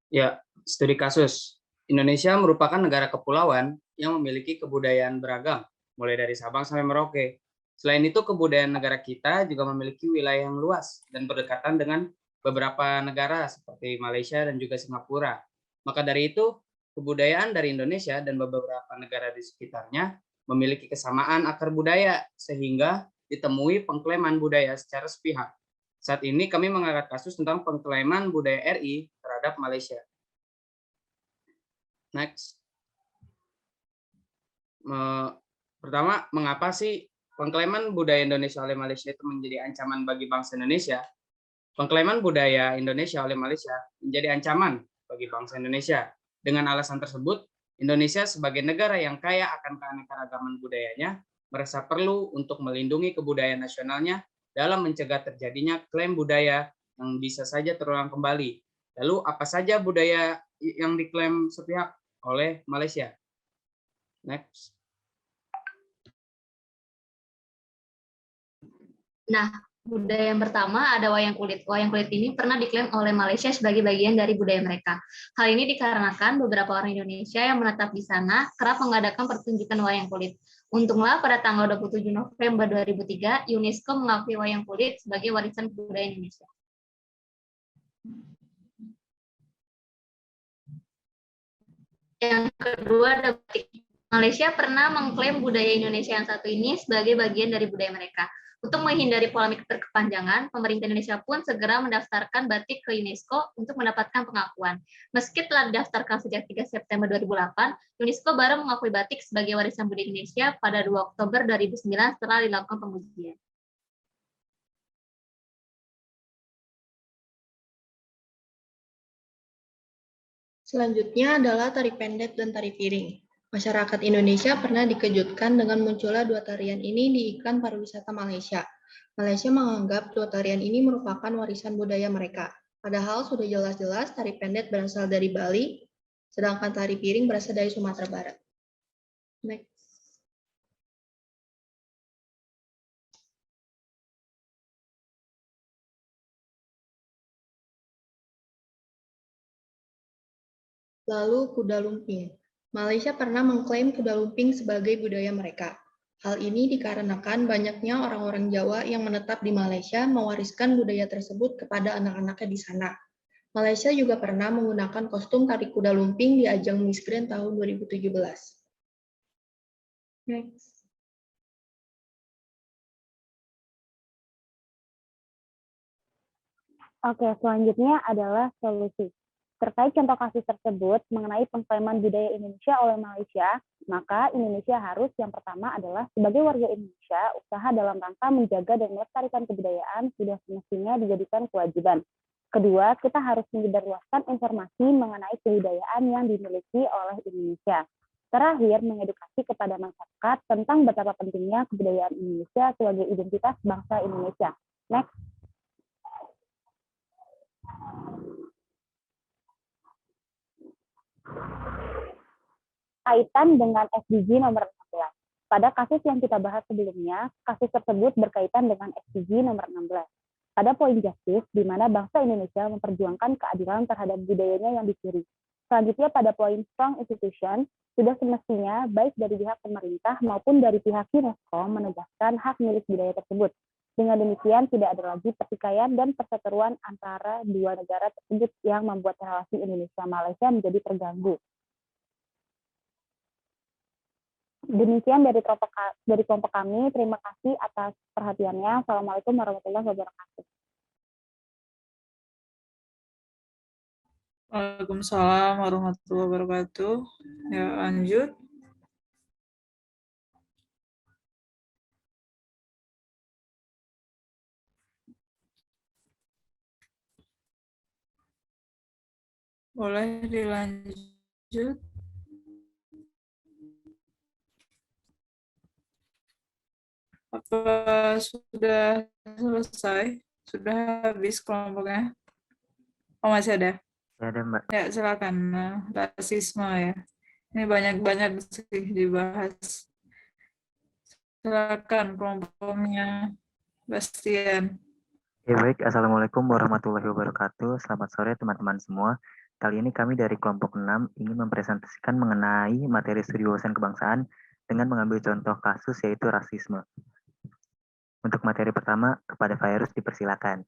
Ya, studi kasus. Indonesia merupakan negara kepulauan yang memiliki kebudayaan beragam, mulai dari Sabang sampai Merauke. Selain itu, kebudayaan negara kita juga memiliki wilayah yang luas dan berdekatan dengan beberapa negara seperti Malaysia dan juga Singapura. Maka dari itu, kebudayaan dari Indonesia dan beberapa negara di sekitarnya memiliki kesamaan akar budaya, sehingga ditemui pengklaiman budaya secara sepihak. Saat ini kami mengangkat kasus tentang pengklaiman budaya RI terhadap Malaysia. Next. Pertama, mengapa sih pengklaiman budaya Indonesia oleh Malaysia itu menjadi ancaman bagi bangsa Indonesia. Pengklaiman budaya Indonesia oleh Malaysia menjadi ancaman bagi bangsa Indonesia. Dengan alasan tersebut, Indonesia sebagai negara yang kaya akan keanekaragaman budayanya merasa perlu untuk melindungi kebudayaan nasionalnya dalam mencegah terjadinya klaim budaya yang bisa saja terulang kembali. Lalu apa saja budaya yang diklaim sepihak oleh Malaysia? Next. Nah, budaya yang pertama ada wayang kulit. Wayang kulit ini pernah diklaim oleh Malaysia sebagai bagian dari budaya mereka. Hal ini dikarenakan beberapa orang Indonesia yang menetap di sana kerap mengadakan pertunjukan wayang kulit. Untunglah pada tanggal 27 November 2003, UNESCO mengakui wayang kulit sebagai warisan budaya Indonesia. Yang kedua ada batik. Malaysia pernah mengklaim budaya Indonesia yang satu ini sebagai bagian dari budaya mereka. Untuk menghindari polemik berkepanjangan, pemerintah Indonesia pun segera mendaftarkan batik ke UNESCO untuk mendapatkan pengakuan. Meski telah didaftarkan sejak 3 September 2008, UNESCO baru mengakui batik sebagai warisan budaya Indonesia pada 2 Oktober 2009 setelah dilakukan pengujian. Selanjutnya adalah tari pendek dan tari piring. Masyarakat Indonesia pernah dikejutkan dengan munculnya dua tarian ini di iklan pariwisata Malaysia. Malaysia menganggap dua tarian ini merupakan warisan budaya mereka. Padahal sudah jelas-jelas tari pendek berasal dari Bali, sedangkan tari piring berasal dari Sumatera Barat. Next. Lalu kuda lumping. Malaysia pernah mengklaim kuda lumping sebagai budaya mereka. Hal ini dikarenakan banyaknya orang-orang Jawa yang menetap di Malaysia mewariskan budaya tersebut kepada anak-anaknya di sana. Malaysia juga pernah menggunakan kostum tari kuda lumping di ajang Miss Grand tahun 2017. Next. Oke, selanjutnya adalah solusi. Terkait contoh kasus tersebut mengenai pengklaiman budaya Indonesia oleh Malaysia, maka Indonesia harus yang pertama adalah sebagai warga Indonesia, usaha dalam rangka menjaga dan melestarikan kebudayaan sudah semestinya dijadikan kewajiban. Kedua, kita harus menyebarluaskan informasi mengenai kebudayaan yang dimiliki oleh Indonesia. Terakhir, mengedukasi kepada masyarakat tentang betapa pentingnya kebudayaan Indonesia sebagai identitas bangsa Indonesia. Next. Kaitan dengan SDG nomor 16. Pada kasus yang kita bahas sebelumnya, kasus tersebut berkaitan dengan SDG nomor 16. Pada poin justice, di mana bangsa Indonesia memperjuangkan keadilan terhadap budayanya yang dicuri. Selanjutnya pada poin strong institution, sudah semestinya baik dari pihak pemerintah maupun dari pihak UNESCO menegaskan hak milik budaya tersebut. Dengan demikian, tidak ada lagi pertikaian dan perseteruan antara dua negara tersebut yang membuat relasi Indonesia-Malaysia menjadi terganggu. Demikian dari kelompok kami. Terima kasih atas perhatiannya. Assalamualaikum warahmatullahi wabarakatuh. Waalaikumsalam warahmatullahi wabarakatuh. Ya, lanjut. Boleh dilanjut. Apa sudah selesai? Sudah habis kelompoknya? Oh, masih ada? Ada, Mbak. Ya, silakan. Rasisme ya. Ini banyak-banyak sih dibahas. Silakan kelompoknya, Bastian. Ya, baik. Assalamualaikum warahmatullahi wabarakatuh. Selamat sore teman-teman semua. Kali ini kami dari kelompok 6 ingin mempresentasikan mengenai materi studi wawasan kebangsaan dengan mengambil contoh kasus yaitu rasisme. Untuk materi pertama, kepada Virus dipersilakan.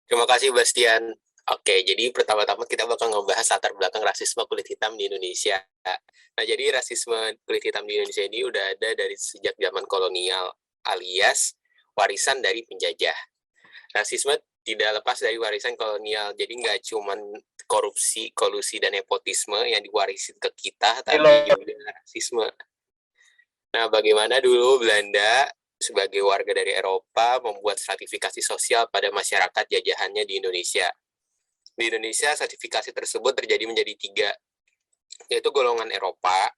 Terima kasih, Bastian. Oke, jadi pertama-tama kita bakal ngebahas latar belakang rasisme kulit hitam di Indonesia. Nah, jadi rasisme kulit hitam di Indonesia ini udah ada dari sejak zaman kolonial, alias warisan dari penjajah. Rasisme tidak lepas dari warisan kolonial, jadi nggak cuma korupsi, kolusi, dan nepotisme yang diwarisi ke kita, tapi juga rasisme. Nah, bagaimana dulu Belanda sebagai warga dari Eropa membuat stratifikasi sosial pada masyarakat jajahannya di Indonesia. Di Indonesia, stratifikasi tersebut terjadi menjadi 3, yaitu golongan Eropa,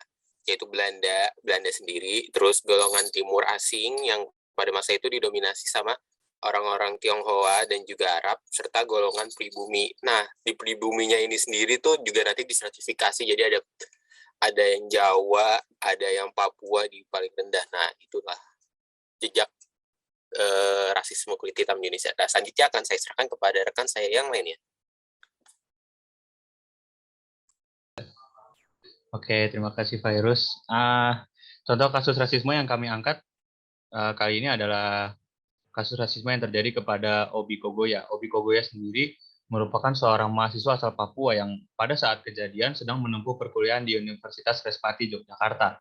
yaitu Belanda sendiri, terus golongan Timur asing yang pada masa itu didominasi sama orang-orang Tionghoa dan juga Arab, serta golongan pribumi. Nah, di pribuminya ini sendiri tuh juga nanti distratifikasi, jadi ada yang Jawa, ada yang Papua di paling rendah. Nah, itulah jejak rasisme kulit hitam di Indonesia. Nah, selanjutnya akan saya serahkan kepada rekan saya yang lainnya. Oke, terima kasih Virus. Contoh kasus rasisme yang kami angkat kali ini adalah kasus rasisme yang terjadi kepada Obi Kogoya. Obi Kogoya sendiri merupakan seorang mahasiswa asal Papua yang pada saat kejadian sedang menempuh perkuliahan di Universitas Respati Yogyakarta.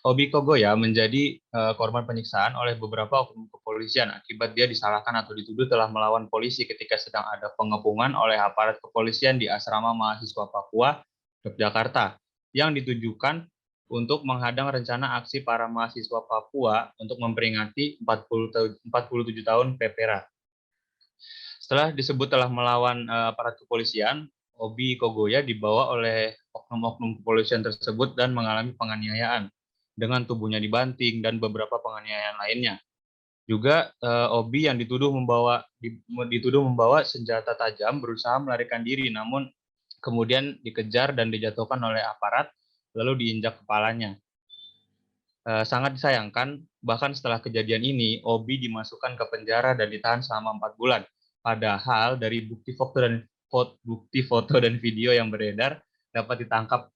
Obi Kogoya menjadi korban penyiksaan oleh beberapa oknum kepolisian akibat dia disalahkan atau dituduh telah melawan polisi ketika sedang ada pengepungan oleh aparat kepolisian di asrama mahasiswa Papua Yogyakarta yang ditujukan untuk menghadang rencana aksi para mahasiswa Papua untuk memperingati 47 tahun PPRA. Setelah disebut telah melawan aparat kepolisian, Obi Kogoya dibawa oleh oknum-oknum kepolisian tersebut dan mengalami penganiayaan dengan tubuhnya dibanting dan beberapa penganiayaan lainnya. Juga Obi yang dituduh membawa senjata tajam berusaha melarikan diri, namun kemudian dikejar dan dijatuhkan oleh aparat lalu diinjak kepalanya. Sangat disayangkan, bahkan setelah kejadian ini, Obi dimasukkan ke penjara dan ditahan selama 4 bulan. Padahal dari bukti foto dan video yang beredar dapat ditangkap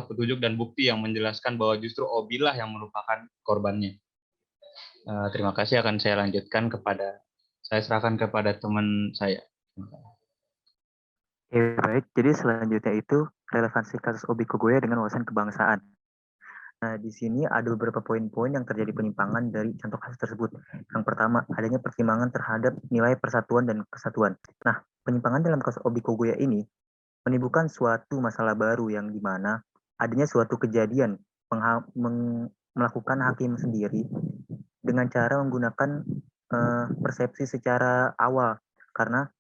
petunjuk dan bukti yang menjelaskan bahwa justru Obi lah yang merupakan korbannya. Terima kasih, akan saya lanjutkan saya serahkan kepada teman saya. Oke, baik. Jadi selanjutnya itu relevansi kasus Obi Kogoya dengan wawasan kebangsaan. Nah, di sini ada beberapa poin-poin yang terjadi penyimpangan dari contoh kasus tersebut. Yang pertama, adanya pertimbangan terhadap nilai persatuan dan kesatuan. Nah, penyimpangan dalam kasus Obi Kogoya ini menimbulkan suatu masalah baru yang dimana adanya suatu kejadian melakukan hakim sendiri dengan cara menggunakan persepsi secara awal, karena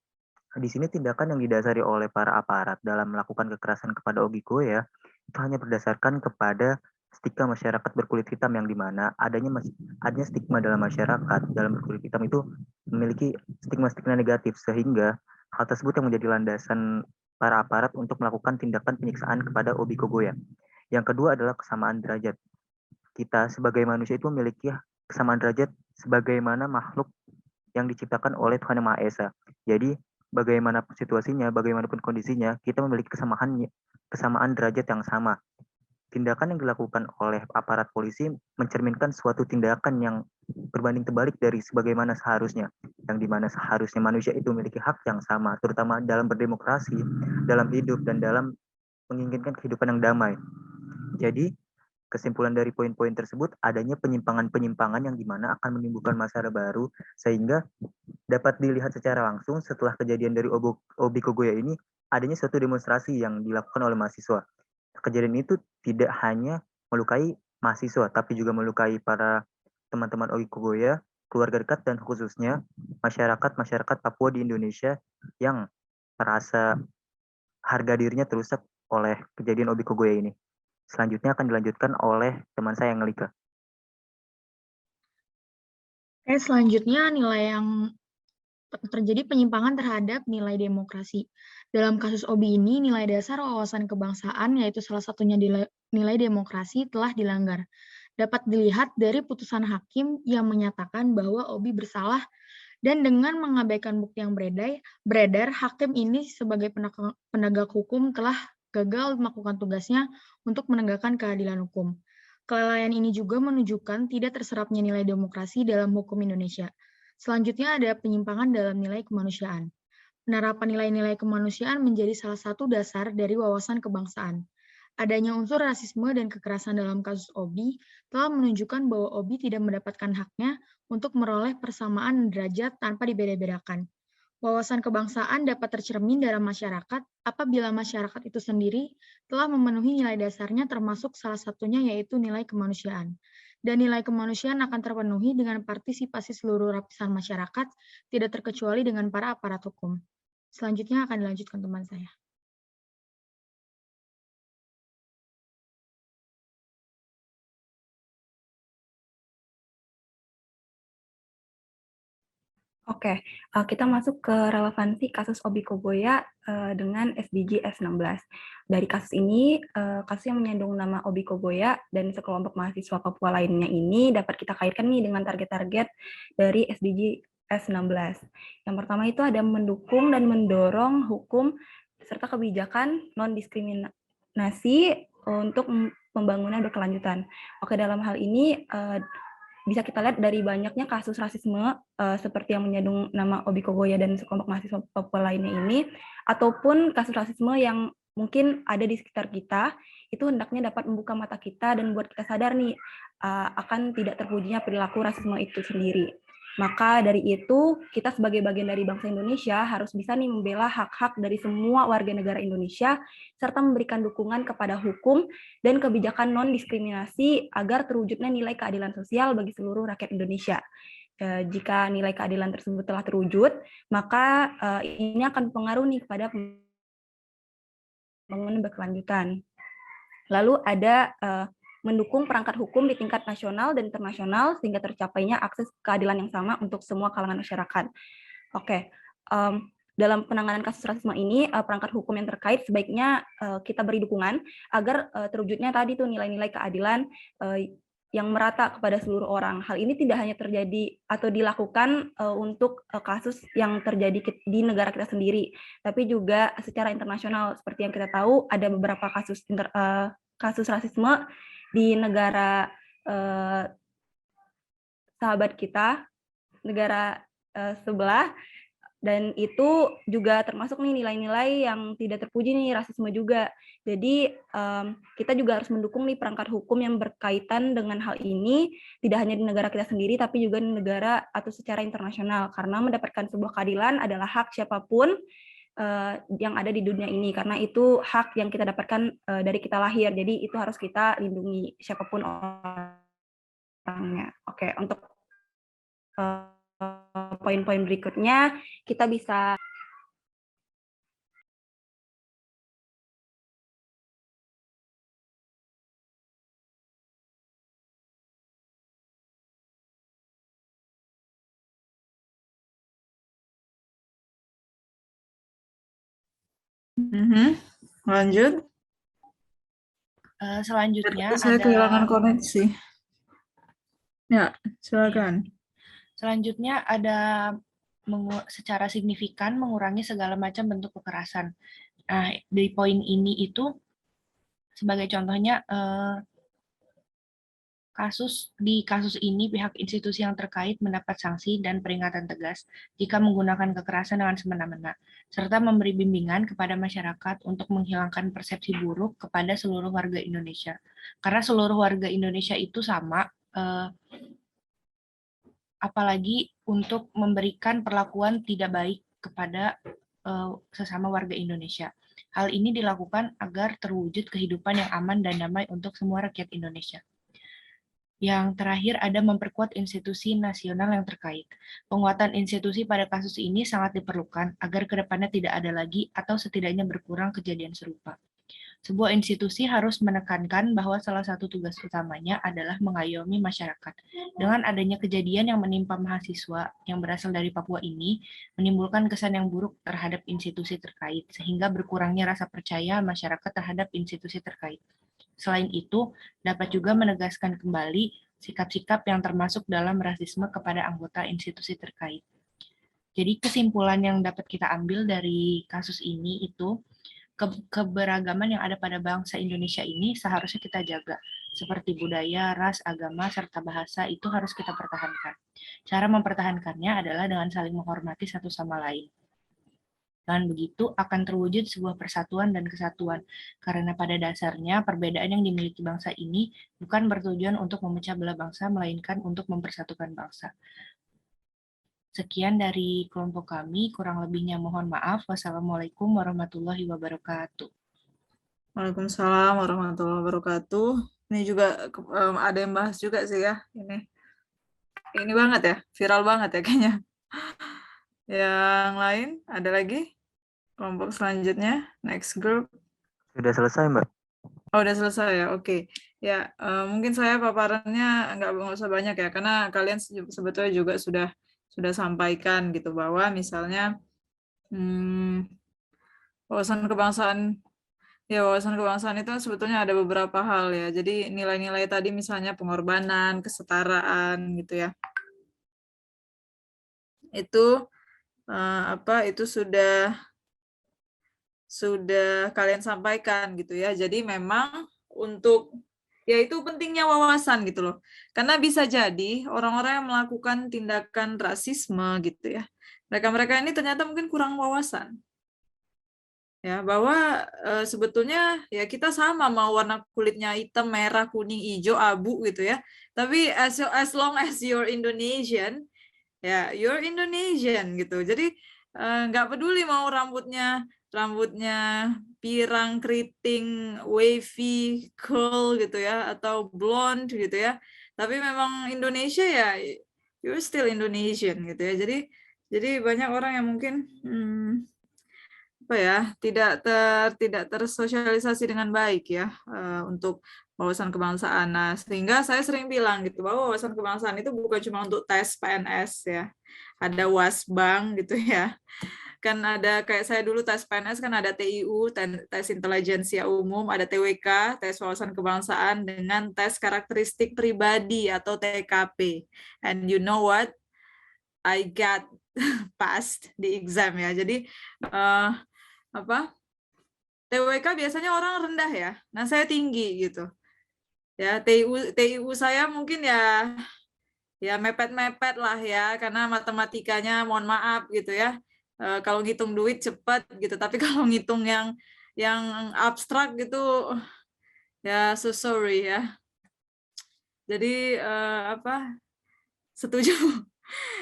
di sini tindakan yang didasari oleh para aparat dalam melakukan kekerasan kepada Obi Kogoya itu hanya berdasarkan kepada stigma masyarakat berkulit hitam yang dimana adanya stigma dalam masyarakat dalam berkulit hitam itu memiliki stigma-stigma negatif, sehingga hal tersebut yang menjadi landasan para aparat untuk melakukan tindakan penyiksaan kepada Obi Kogoya. Yang kedua adalah kesamaan derajat. Kita sebagai manusia itu memiliki kesamaan derajat sebagaimana makhluk yang diciptakan oleh Tuhan Yang Maha Esa. Jadi bagaimanapun situasinya, bagaimanapun kondisinya, kita memiliki kesamaan derajat yang sama. Tindakan yang dilakukan oleh aparat polisi mencerminkan suatu tindakan yang berbanding terbalik dari sebagaimana seharusnya, yang dimana seharusnya manusia itu memiliki hak yang sama, terutama dalam berdemokrasi, dalam hidup, dan dalam menginginkan kehidupan yang damai. Jadi, kesimpulan dari poin-poin tersebut adanya penyimpangan-penyimpangan yang dimana akan menimbulkan masalah baru, sehingga dapat dilihat secara langsung setelah kejadian dari Obi Kogoya ini adanya suatu demonstrasi yang dilakukan oleh mahasiswa. Kejadian itu tidak hanya melukai mahasiswa, tapi juga melukai para teman-teman Obi Kogoya, keluarga dekat, dan khususnya masyarakat Papua di Indonesia yang merasa harga dirinya terusak oleh kejadian Obi Kogoya ini. Selanjutnya akan dilanjutkan oleh teman saya Ngelika. Oke, selanjutnya nilai yang terjadi penyimpangan terhadap nilai demokrasi. Dalam kasus Obi ini, nilai dasar wawasan kebangsaan, yaitu salah satunya nilai demokrasi, telah dilanggar. Dapat dilihat dari putusan hakim yang menyatakan bahwa Obi bersalah, dan dengan mengabaikan bukti yang beredar, hakim ini sebagai penegak hukum telah gagal melakukan tugasnya untuk menegakkan keadilan hukum. Kelalaian ini juga menunjukkan tidak terserapnya nilai demokrasi dalam hukum Indonesia. Selanjutnya ada penyimpangan dalam nilai kemanusiaan. Penerapan nilai-nilai kemanusiaan menjadi salah satu dasar dari wawasan kebangsaan. Adanya unsur rasisme dan kekerasan dalam kasus Obi telah menunjukkan bahwa Obi tidak mendapatkan haknya untuk meroleh persamaan derajat tanpa dibeda-bedakan. Wawasan kebangsaan dapat tercermin dalam masyarakat apabila masyarakat itu sendiri telah memenuhi nilai dasarnya termasuk salah satunya yaitu nilai kemanusiaan. Dan nilai kemanusiaan akan terpenuhi dengan partisipasi seluruh lapisan masyarakat, tidak terkecuali dengan para aparat hukum. Selanjutnya akan dilanjutkan teman saya. Oke, kita masuk ke relevansi kasus Obi Kogoya dengan SDG S16. Dari kasus ini, kasus yang menyandung nama Obi Kogoya dan sekelompok mahasiswa Papua lainnya ini dapat kita kaitkan nih dengan target-target dari SDG S16. Yang pertama itu ada mendukung dan mendorong hukum serta kebijakan non-diskriminasi untuk pembangunan berkelanjutan. Oke, dalam hal ini bisa kita lihat dari banyaknya kasus rasisme seperti yang menyandung nama Obi Kogoya dan sekelompok mahasiswa Papua lainnya ini, ataupun kasus rasisme yang mungkin ada di sekitar kita, itu hendaknya dapat membuka mata kita dan buat kita sadar nih akan tidak terpujinya perilaku rasisme itu sendiri. Maka dari itu, kita sebagai bagian dari bangsa Indonesia harus bisa nih membela hak-hak dari semua warga negara Indonesia, serta memberikan dukungan kepada hukum dan kebijakan non-diskriminasi agar terwujudnya nilai keadilan sosial bagi seluruh rakyat Indonesia. Jika nilai keadilan tersebut telah terwujud, maka ini akan berpengaruh nih kepada pembangunan berkelanjutan. Lalu ada mendukung perangkat hukum di tingkat nasional dan internasional sehingga tercapainya akses keadilan yang sama untuk semua kalangan masyarakat. Oke, dalam penanganan kasus rasisme ini, perangkat hukum yang terkait sebaiknya kita beri dukungan agar terwujudnya tadi tuh nilai-nilai keadilan yang merata kepada seluruh orang. Hal ini tidak hanya terjadi atau dilakukan untuk kasus yang terjadi di negara kita sendiri, tapi juga secara internasional. Seperti yang kita tahu, ada beberapa kasus rasisme di negara sahabat kita, negara sebelah, dan itu juga termasuk nih nilai-nilai yang tidak terpuji nih, rasisme juga. Jadi kita juga harus mendukung nih perangkat hukum yang berkaitan dengan hal ini, tidak hanya di negara kita sendiri, tapi juga di negara atau secara internasional, karena mendapatkan sebuah keadilan adalah hak siapapun yang ada di dunia ini, karena itu hak yang kita dapatkan dari kita lahir, jadi itu harus kita lindungi siapapun orangnya. Oke, untuk poin-poin berikutnya kita bisa Lanjut. Selanjutnya Saya ada kehilangan koneksi. Ya, silakan. Selanjutnya ada secara signifikan mengurangi segala macam bentuk kekerasan. Nah, di poin ini itu sebagai contohnya di kasus ini pihak institusi yang terkait mendapat sanksi dan peringatan tegas jika menggunakan kekerasan dengan semena-mena, serta memberi bimbingan kepada masyarakat untuk menghilangkan persepsi buruk kepada seluruh warga Indonesia. Karena seluruh warga Indonesia itu sama, apalagi untuk memberikan perlakuan tidak baik kepada sesama warga Indonesia. Hal ini dilakukan agar terwujud kehidupan yang aman dan damai untuk semua rakyat Indonesia. Yang terakhir ada memperkuat institusi nasional yang terkait. Penguatan institusi pada kasus ini sangat diperlukan agar kedepannya tidak ada lagi atau setidaknya berkurang kejadian serupa. Sebuah institusi harus menekankan bahwa salah satu tugas utamanya adalah mengayomi masyarakat. Dengan adanya kejadian yang menimpa mahasiswa yang berasal dari Papua ini, menimbulkan kesan yang buruk terhadap institusi terkait, sehingga berkurangnya rasa percaya masyarakat terhadap institusi terkait. Selain itu, dapat juga menegaskan kembali sikap-sikap yang termasuk dalam rasisme kepada anggota institusi terkait. Jadi kesimpulan yang dapat kita ambil dari kasus ini itu, keberagaman yang ada pada bangsa Indonesia ini seharusnya kita jaga, seperti budaya, ras, agama, serta bahasa itu harus kita pertahankan. Cara mempertahankannya adalah dengan saling menghormati satu sama lain. Dengan begitu akan terwujud sebuah persatuan dan kesatuan, karena pada dasarnya perbedaan yang dimiliki bangsa ini bukan bertujuan untuk memecah belah bangsa, melainkan untuk mempersatukan bangsa. Sekian dari kelompok kami, kurang lebihnya mohon maaf. Wassalamualaikum warahmatullahi wabarakatuh. Waalaikumsalam warahmatullahi wabarakatuh. Ini juga ada yang bahas juga sih ya. Ini banget ya, viral banget ya kayaknya. Yang lain ada lagi? Kelompok selanjutnya, next group. Sudah selesai, Mbak. Oh, udah selesai ya, oke. Ya, mungkin saya paparannya nggak usah banyak ya, karena kalian sebetulnya juga sudah sampaikan gitu bahwa misalnya wawasan kebangsaan itu sebetulnya ada beberapa hal ya. Jadi nilai-nilai tadi misalnya pengorbanan, kesetaraan gitu ya. Itu itu sudah kalian sampaikan gitu ya. Jadi memang untuk ya itu pentingnya wawasan gitu loh. Karena bisa jadi orang-orang yang melakukan tindakan rasisme gitu ya. Mereka-mereka ini ternyata mungkin kurang wawasan. Ya, bahwa sebetulnya ya kita sama mau warna kulitnya hitam, merah, kuning, hijau, abu gitu ya. Tapi as long as you're Indonesian, ya you're Indonesian gitu. Jadi nggak peduli mau rambutnya pirang, keriting, wavy, curl gitu ya, atau blonde gitu ya. Tapi memang Indonesia ya, you're still Indonesian gitu ya. Jadi banyak orang yang mungkin tidak tersosialisasi dengan baik ya untuk wawasan kebangsaan. Nah, sehingga saya sering bilang gitu bahwa wawasan kebangsaan itu bukan cuma untuk tes PNS ya. Ada Wasbang gitu ya. Kan ada kayak saya dulu tes PNS kan ada TIU, tes intelijensia umum, ada TWK, tes wawasan kebangsaan dengan tes karakteristik pribadi atau TKP. And you know what? I got passed di exam ya. Jadi TWK biasanya orang rendah ya. Nah, saya tinggi gitu. Ya, TIU saya mungkin ya mepet-mepet lah ya, karena matematikanya mohon maaf gitu ya. Kalau ngitung duit cepat gitu, tapi kalau ngitung yang abstrak gitu ya so sorry ya. Jadi setuju.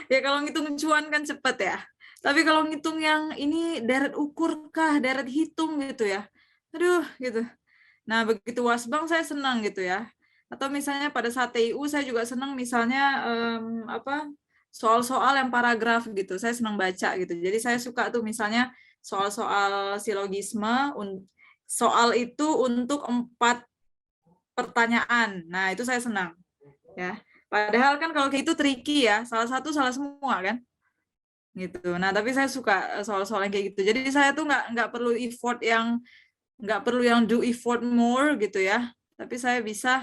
Ya kalau ngitung cuan kan cepat ya. Tapi kalau ngitung yang ini deret ukur kah, deret hitung gitu ya. Aduh gitu. Nah, begitu Wasbang saya senang gitu ya. Atau misalnya pada saat TIU saya juga senang misalnya soal-soal yang paragraf gitu. Saya senang baca gitu. Jadi saya suka tuh misalnya soal-soal silogisme, soal itu untuk 4 pertanyaan. Nah, itu saya senang. Ya. Padahal kan kalau kayak itu tricky ya, salah satu salah semua kan. Gitu. Nah, tapi saya suka soal-soal yang kayak gitu. Jadi saya tuh nggak perlu yang do effort more gitu ya. Tapi saya bisa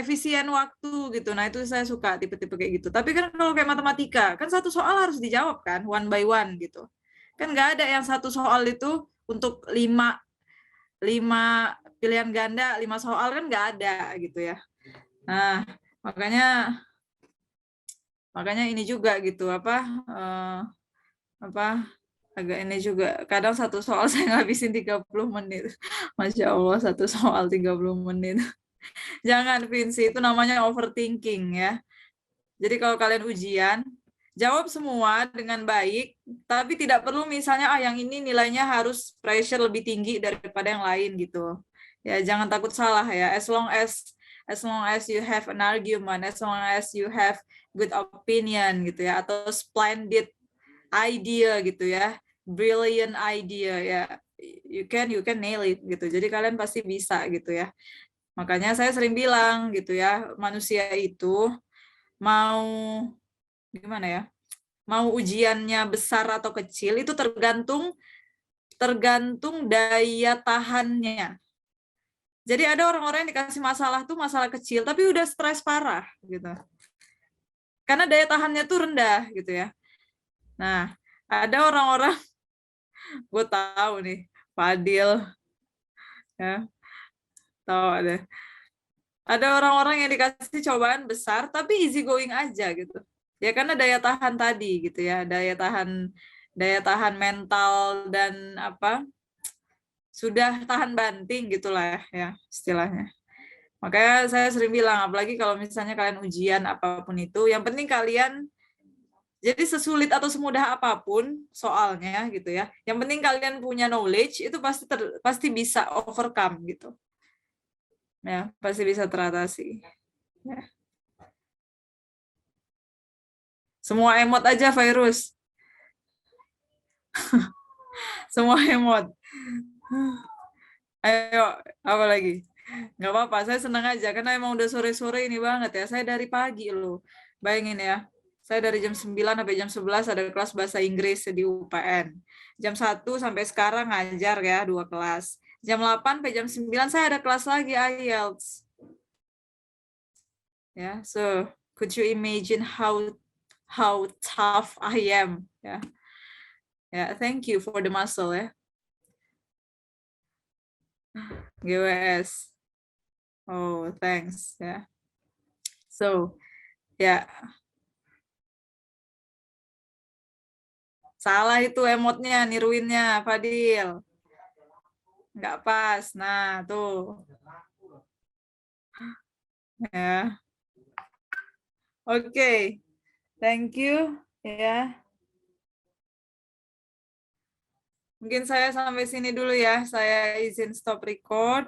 efisien waktu gitu. Nah, itu saya suka tipe-tipe kayak gitu. Tapi kan kalau kayak matematika, kan satu soal harus dijawab kan, one by one gitu. Kan nggak ada yang satu soal itu untuk 5 pilihan ganda, 5 soal kan nggak ada gitu ya. Nah, makanya ini juga gitu agak ini juga kadang satu soal saya ngabisin 30 menit. Masya Allah, satu soal 30 menit. Jangan, Vinci, itu namanya overthinking ya. Jadi kalau kalian ujian, jawab semua dengan baik, tapi tidak perlu misalnya yang ini nilainya harus pressure lebih tinggi daripada yang lain gitu. Ya, jangan takut salah ya. As long as you have an argument, as long as you have good opinion gitu ya, atau splendid idea gitu ya, brilliant idea ya, you can nail it gitu. Jadi kalian pasti bisa gitu ya. Makanya saya sering bilang gitu ya, manusia itu mau gimana ya, mau ujiannya besar atau kecil itu tergantung daya tahannya. Jadi ada orang-orang yang dikasih masalah tuh masalah kecil, tapi udah stres parah gitu. Karena daya tahannya tuh rendah gitu ya. Nah, ada orang-orang, gue tahu nih, Fadil, ya, tahu ada orang-orang yang dikasih cobaan besar, tapi easy going aja gitu. Ya karena daya tahan tadi gitu ya, daya tahan mental dan sudah tahan banting gitulah ya istilahnya. Makanya saya sering bilang, apalagi kalau misalnya kalian ujian apapun itu, yang penting kalian Jadi sesulit atau semudah apapun soalnya gitu ya. Yang penting kalian punya knowledge itu pasti bisa overcome gitu. Ya, pasti bisa teratasi. Ya. Semua emot aja virus. Semua emot. Ayo, apa lagi? Nggak apa-apa, saya senang aja karena emang udah sore-sore ini banget ya. Saya dari pagi loh. Bayangin ya. Saya dari jam 9 sampai jam 11 ada kelas bahasa Inggris di UPN. Jam 1 sampai sekarang ngajar ya, 2 kelas. Jam 8 sampai jam 9 saya ada kelas lagi IELTS. Ya, so could you imagine how tough I am? Ya. Ya, thank you for the muscle ya. GWS. Oh, thanks ya. So, ya. Salah itu emotnya, niruinnya, Fadil. Nggak pas. Nah, tuh. Ya. Oke. Thank you. Ya. Mungkin saya sampai sini dulu ya. Saya izin stop record.